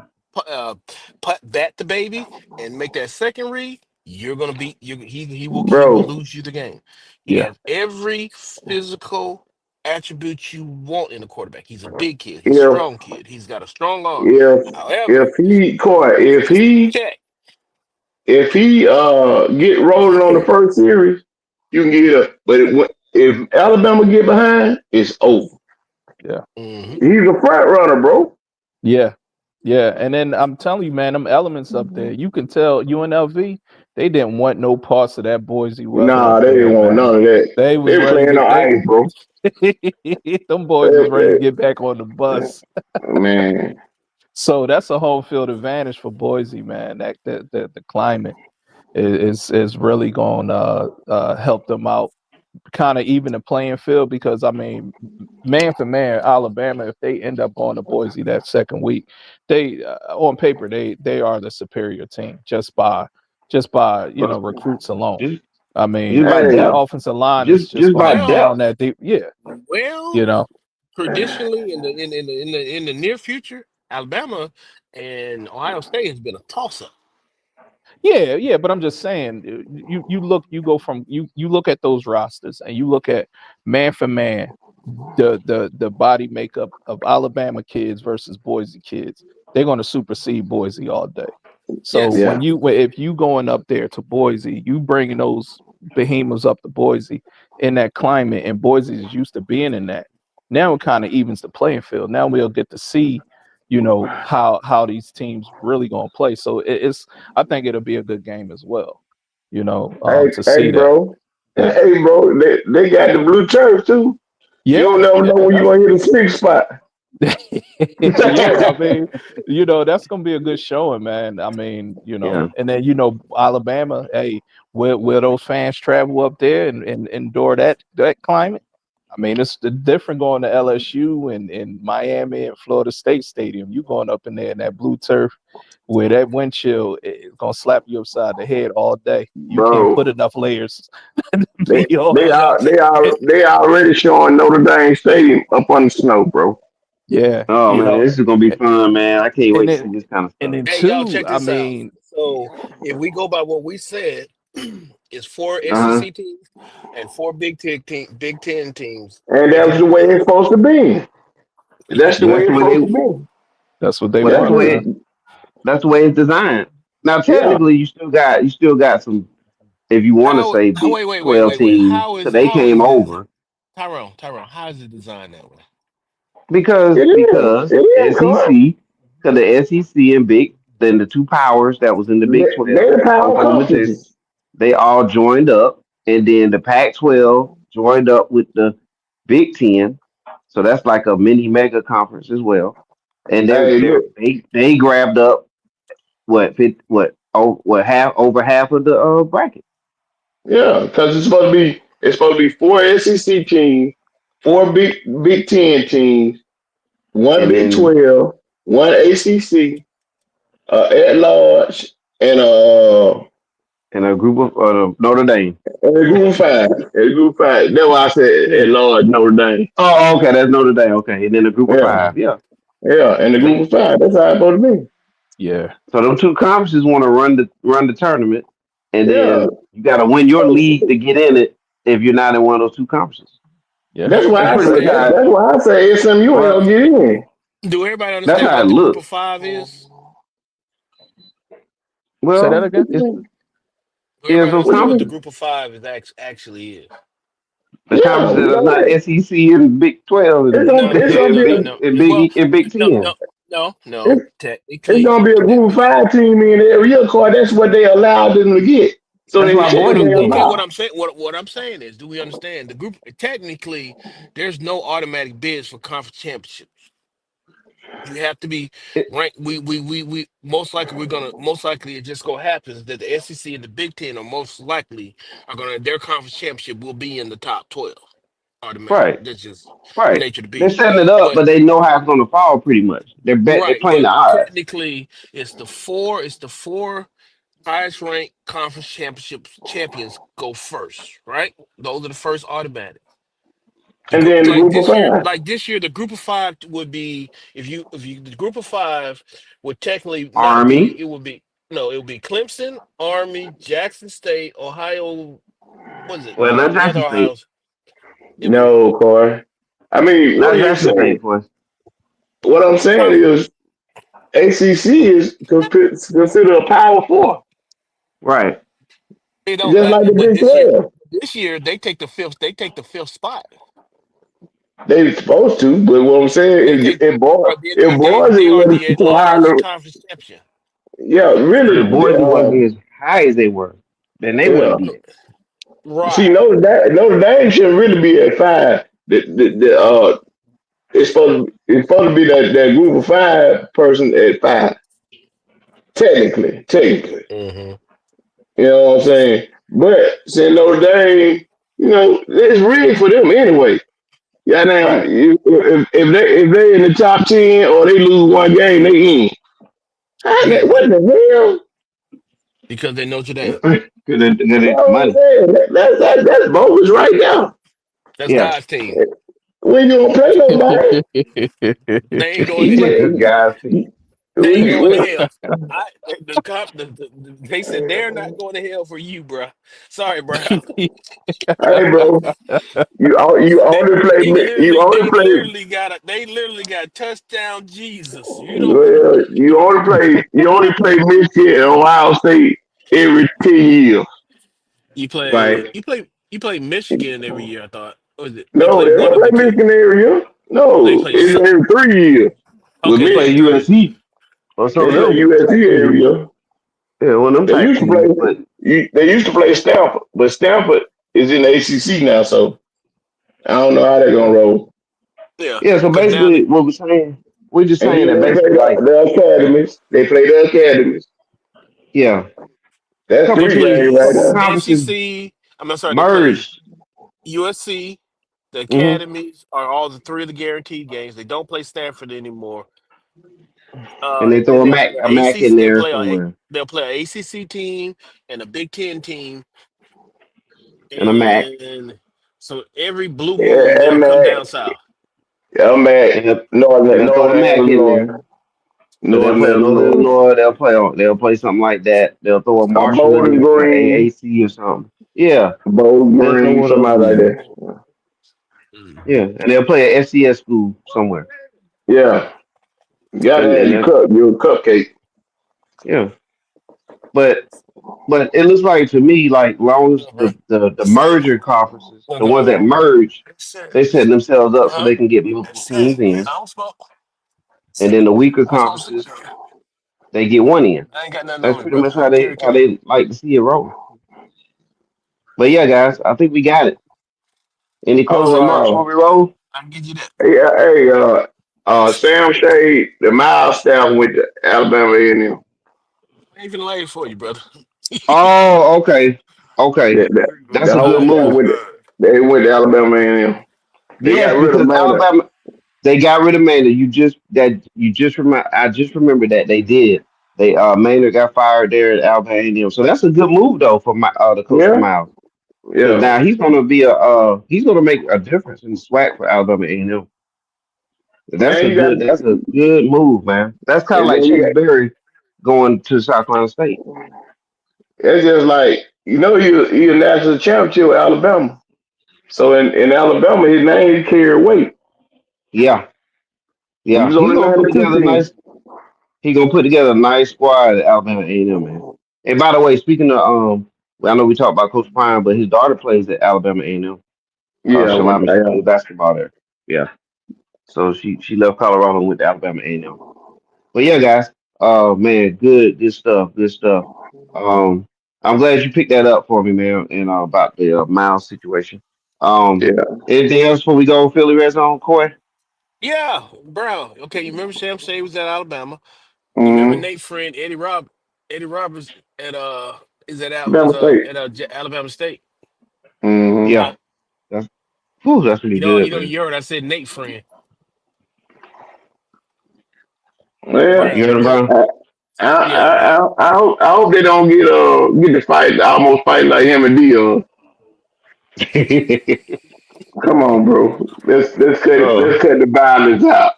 bat the baby and make that second read, you're gonna beat you. He will Bro, lose you the game. He yeah, has every physical attribute you want in a quarterback. He's a big kid. He's a if strong kid. He's got a strong arm. if However, if he Corey, just check. if he get rolling on the first series, you can get up. But if Alabama get behind, it's over. yeah, Hmm. He's a front runner, bro. yeah, yeah. And then I'm telling you, man, them elements up there, you can tell UNLV, they didn't want no parts of that Boise weather up Nah, they there, didn't want man. none of that. They was They were ready to playing get on they ice, bro. them boys was ready to They- get back on the bus. man, So that's a home field advantage for Boise, man. The climate is really going to help them out, kind of even the playing field. Because I mean, man for man, Alabama, if they end up going to Boise that second week, they on paper they are the superior team just by but recruits alone. just I mean, just by hey, that depth. offensive line is just Just going to by be Well, down depth. that deep. Yeah, well, you know. traditionally in the near future, Alabama and Ohio State has been a toss up. Yeah, yeah, but I'm just saying, you go from you look at those rosters and you look at man for man, the body makeup of Alabama kids versus Boise kids. They're going to supersede Boise all day. So Yes. yeah. if you going up there to Boise, you bringing those behemoths up to Boise in that climate, and Boise is used to being in that. Now it kind of evens the playing field. Now we'll get to see, how these teams really going to play. So it's I think it'll be a good game as well. To Hey, see that. bro. Yeah, Hey, bro. They got the blue turf too. You yeah, don't never know yeah. when you That's gonna hit a six spot. Yeah, I mean, that's gonna be a good showing, man. I mean, Yeah, and then Alabama, hey, will those fans travel up there and endure that climate? I mean, it's different going to LSU and Miami and Florida State Stadium. You going up in there in that blue turf where that wind chill is gonna slap you upside the head all day. You can't bro. put enough layers to They be all. they Well, are they are they already showing Notre Dame Stadium up on the snow, bro. Yeah, oh man, this is gonna be fun, man. I can't and wait to then see this kind of and stuff. then hey, y'all, two, check I this out. mean, So if we go by what we said, it's four Uh-huh. SEC teams and four Big Ten teams And that's making the the way it's supposed to be. That's the way That's the it's way supposed to they. be. that's what they Well, That's want. just, Yeah, that's the way it's designed. Now, yeah. technically, you still got some. If you want to how say how Big wait 12 wait teams, how because is they how came is it over Tyrone how is it designed that way? It because is. because It is, SEC, Carl. because the SEC and then the two powers that was in the Big They 12, the power Oklahoma, Texas, conferences. they all joined up, and then the Pac-12 joined up with the Big 10, so that's like a mini mega conference as well. And they're, Hey, they're look. they grabbed up what half over half of the bracket, Yeah, because it's supposed to be four SEC teams, four Big Ten teams, one and Big then 12, one ACC, at large, and and a group of Notre Dame. and a group of five. And a group of five. That's why I said at large Notre Dame. Oh, okay, that's Notre Dame. Okay, and then a group of Yeah, five. Yeah. yeah, and a group See, of five. That's how it's supposed to be. yeah, so them two conferences want to run the tournament, and Yeah, then you got to win your league to get in it if you're not in one of those two conferences. yeah. that's Everybody why I That's say pretty much understand? how. that's why I say SMU ain't Well, gonna get in. Do everybody that's understand how it what the group of looks. five is? Say that Well, again. it's Do is everybody those What you understand what the conferences, mean? group of five is actually is? the Yeah, conferences we that are know not that. SEC and Big 12 It's and gonna No, it's no, gonna no, be no, a no. Well, And Big no, 10. no, no, no. it's, it's Technically, gonna be a group of five team in every year, card. That's what they allowed them to get. So That's they why get what Boise they get it. what allow. I'm saying, what I'm saying is, do we understand the group? Technically, there's no automatic bids for conference championships. You have to be it ranked. We most likely it just go happens that the SEC and the Big Ten are gonna their conference championship will be in the top 12 automatic. right, That's just the right. nature of the They're beast. setting it up, But but they know how it's going to fall pretty much. They're right, playing but the odds. technically it's the four highest ranked conference champions go first, right? Those are the first automatic. The And group then the group of five. like this year, the group of five would be if you the group of five would technically not be Army. it would be no it would be Clemson, Army, Jackson State, Ohio. What is it? Well, not The other Jackson State. Ohio's. It'd be No, Corey. I mean, what Not are you Jackson saying? State, boys. What I'm saying huh? is ACC is considered a power four, Right. They don't just like, like the but Big this year 12. they take the fifth. They take the fifth spot. They supposed to, but what I'm saying They is take, but if boys they is are ready the so high, at-large conference champion. yeah, But really, if Boise wasn't as high as they were, then they yeah. wouldn't be in. See, Right. Notre Dame shouldn't really be at five. It's supposed to be that group of five person at five. Technically, Hmm. you know what I'm saying. But since Notre Dame, it's rigged for them anyway. Yeah, damn. Right. If they in the top 10 or they lose one game, they in. Yeah, What the hell? because they Notre Dame. Because it's That's what I'm money. saying. That's bogus right now. That's Yeah. God's team. We ain't gonna play nobody. They ain't going He to said hell. this guy's team. They ain't We, going to we, hell. They said they're not going to hell for you, bruh. Sorry, bruh. hey, bro, you only play you only play They literally got touchdown Jesus. You know, well, you only play Michigan and Ohio State every 10 years. Right. you play Michigan every year. I thought, or is it you No, play they one don't of play the two? Michigan every year. They No, play it's some. every 3 years. Well, Okay, they they play play 3 years. USC or They some of play them USC type every teams. year. Yeah, one of them They type used to teams. But play Stanford, but Stanford is in the ACC now, so I don't know how they're gonna roll. Yeah, Yeah. So because now basically, what we're just And saying then that they play basically, like, the academies. They play the academies. yeah, That's couple three teams, games right couple it's there. conferences ACC. I'm sorry, they play merged. USC. The Hmm. academies are all the three of the guaranteed games. They don't play Stanford anymore. And they And then throw they'll play A Mac ACC. in there somewhere, They'll play an ACC team and a Big Ten team, and a Mac, and so every blue moon Yeah, they'll and come Mac, down south. I'm at and they'll, Northern and they'll throw a Northern Mac in Illinois. there. So they'll Northern play a Northern Illinois. Illinois. They'll play something like that. They'll throw a Marshall in Bowling there for Green, AAC or something. Yeah, Bowling they'll throw Green, one of those somebody in like there. that. Yeah, Mhm. and they'll play a FCS school somewhere. Yeah, you gotta And have that, your cupcake. yeah, but it looks like to me, like long as No, bro. the Say, merger conferences, wanna the go ones that to merge, they set themselves up so huh? they can get multiple teams in, I don't smoke. and then the weaker conferences they get one in. I ain't got nothing That's on me, pretty brother. much Carry how case. they like to see it roll. But yeah, guys, I think we got it. Any closing remarks Oh, before we roll? I can get you that. hey, Sam Shade, the Miles staff went to Alabama A&M. I ain't finna lay it for you, brother. Oh, okay, okay, That, that, that's the a good whole staff move. they went to Alabama A&M. They got Yes, rid of because Manor. Alabama they got rid of Maynard. You just remember. I just remember that they did. They Maynard got fired there at Alabama A&M. So that's a good move though for my the coach for Yeah, Miles because yeah. now he's gonna be a he's gonna make a difference in the SWAC for Alabama A&M. And you got, That's a good move, man. That's kind of and like then you Chase got. Berry going to South Carolina State. It's just like you a national championship with Alabama. So in Alabama, his name carried weight. Yeah, He yeah. was on He's the gonna put 92 together a team. nice. He gonna put together a nice squad at Alabama A&M, man. And by the way, speaking of I know we talked about Coach Prime, but his daughter plays at Alabama A&M. Yeah, I went Shalami, she there. plays basketball there. Yeah. So she left Colorado and went to Alabama A&M. But yeah, guys. Man, good stuff, good stuff. Um, I'm glad you picked that up for me, man, and about the Miles situation. Um, Yeah. anything else before we go Philly Red Zone, Coy? Yeah, bro. Okay, you remember Sam Shea was at Alabama. You remember Mm-hmm. Nate friend Eddie Roberts at is at was Alabama State. at Alabama State. Mm-hmm. Yeah, Huh? that's that's pretty good, man. You heard I said Nate friend, Well, You Brown. heard him, You heard? bro? Yeah. I hope they don't get the fight almost fight like him and Dion. Come on, bro. Oh, Let's cut the violence out.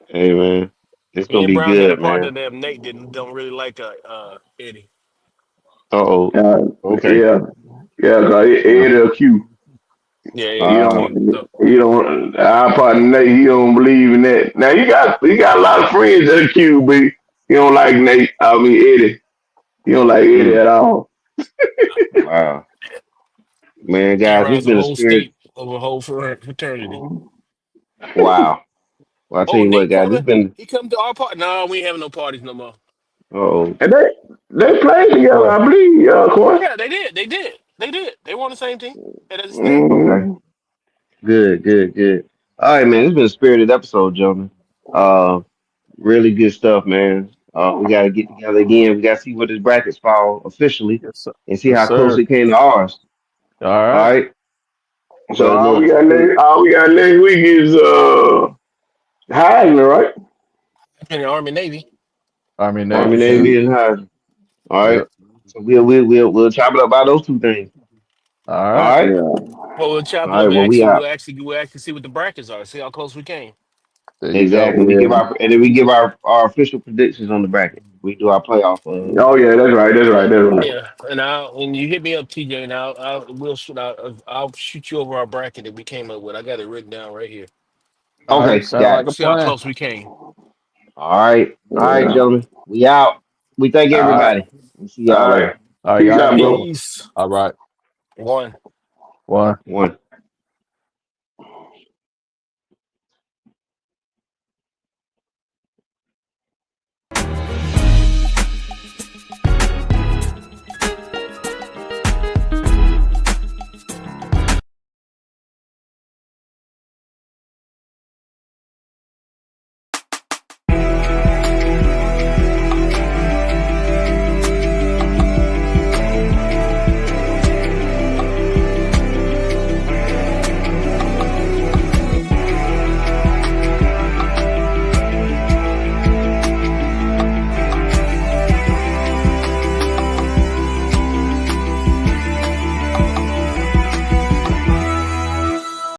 hey, man, it's Me gonna and be Brown had a good, partner man. that Nate didn't don't really like Eddie. Oh, Uh, okay. yeah, yeah. Cause Yeah. Ed Q. Yeah, You Eddie Uh, Q. don't. So You don't. Our partner Nate. He don't believe in that. Now he got a lot of friends at Q, but he don't like Nate. I mean Eddie. He don't like Eddie mm, at all. wow, man, guys, it's terrorized the been a whole spirit. state of a whole fraternity. Wow. Well, I tell Oh, you what, Nate guys, it's coming? been. He come to our party? No, we ain't having no parties no more. Oh, And they played together, boy. I believe. Corey. Yeah, they did. They did. They did. They won the same team at the state. Okay. Mm, Good, good, good. All right, man. It's been a spirited episode, gentlemen. Uh, really good stuff, man. We got to get together again. We got to see where this brackets fall officially Yes, sir. and see Yes, how close sir. it came to ours. All All right. right. so But look, all we got next week is Heisman, right? In the Army Navy. Army Army, Navy. Yeah. Navy, and Hydra. All right. Yep. So we'll chop it up by those two things. All All right. right. Yeah. Well, we'll chop All it up. right. Well, we out. We'll actually see what the brackets are. See how close we came. There you go. Exactly. Yeah. And then we give our official predictions on the bracket. We do our playoff. Oh yeah, that's right. That's right. That's right. Yeah, and you hit me up, TJ, and I'll shoot you over our bracket that we came up with. I got it written down right here. All right. Okay, Sound got like it. a See how plan. close we came. All right, Yeah. gentlemen. We out. We thank All right. everybody. We'll see y'all All right. later. All right, Peace y'all out, be easy. bro. Peace. All right. One. One. One.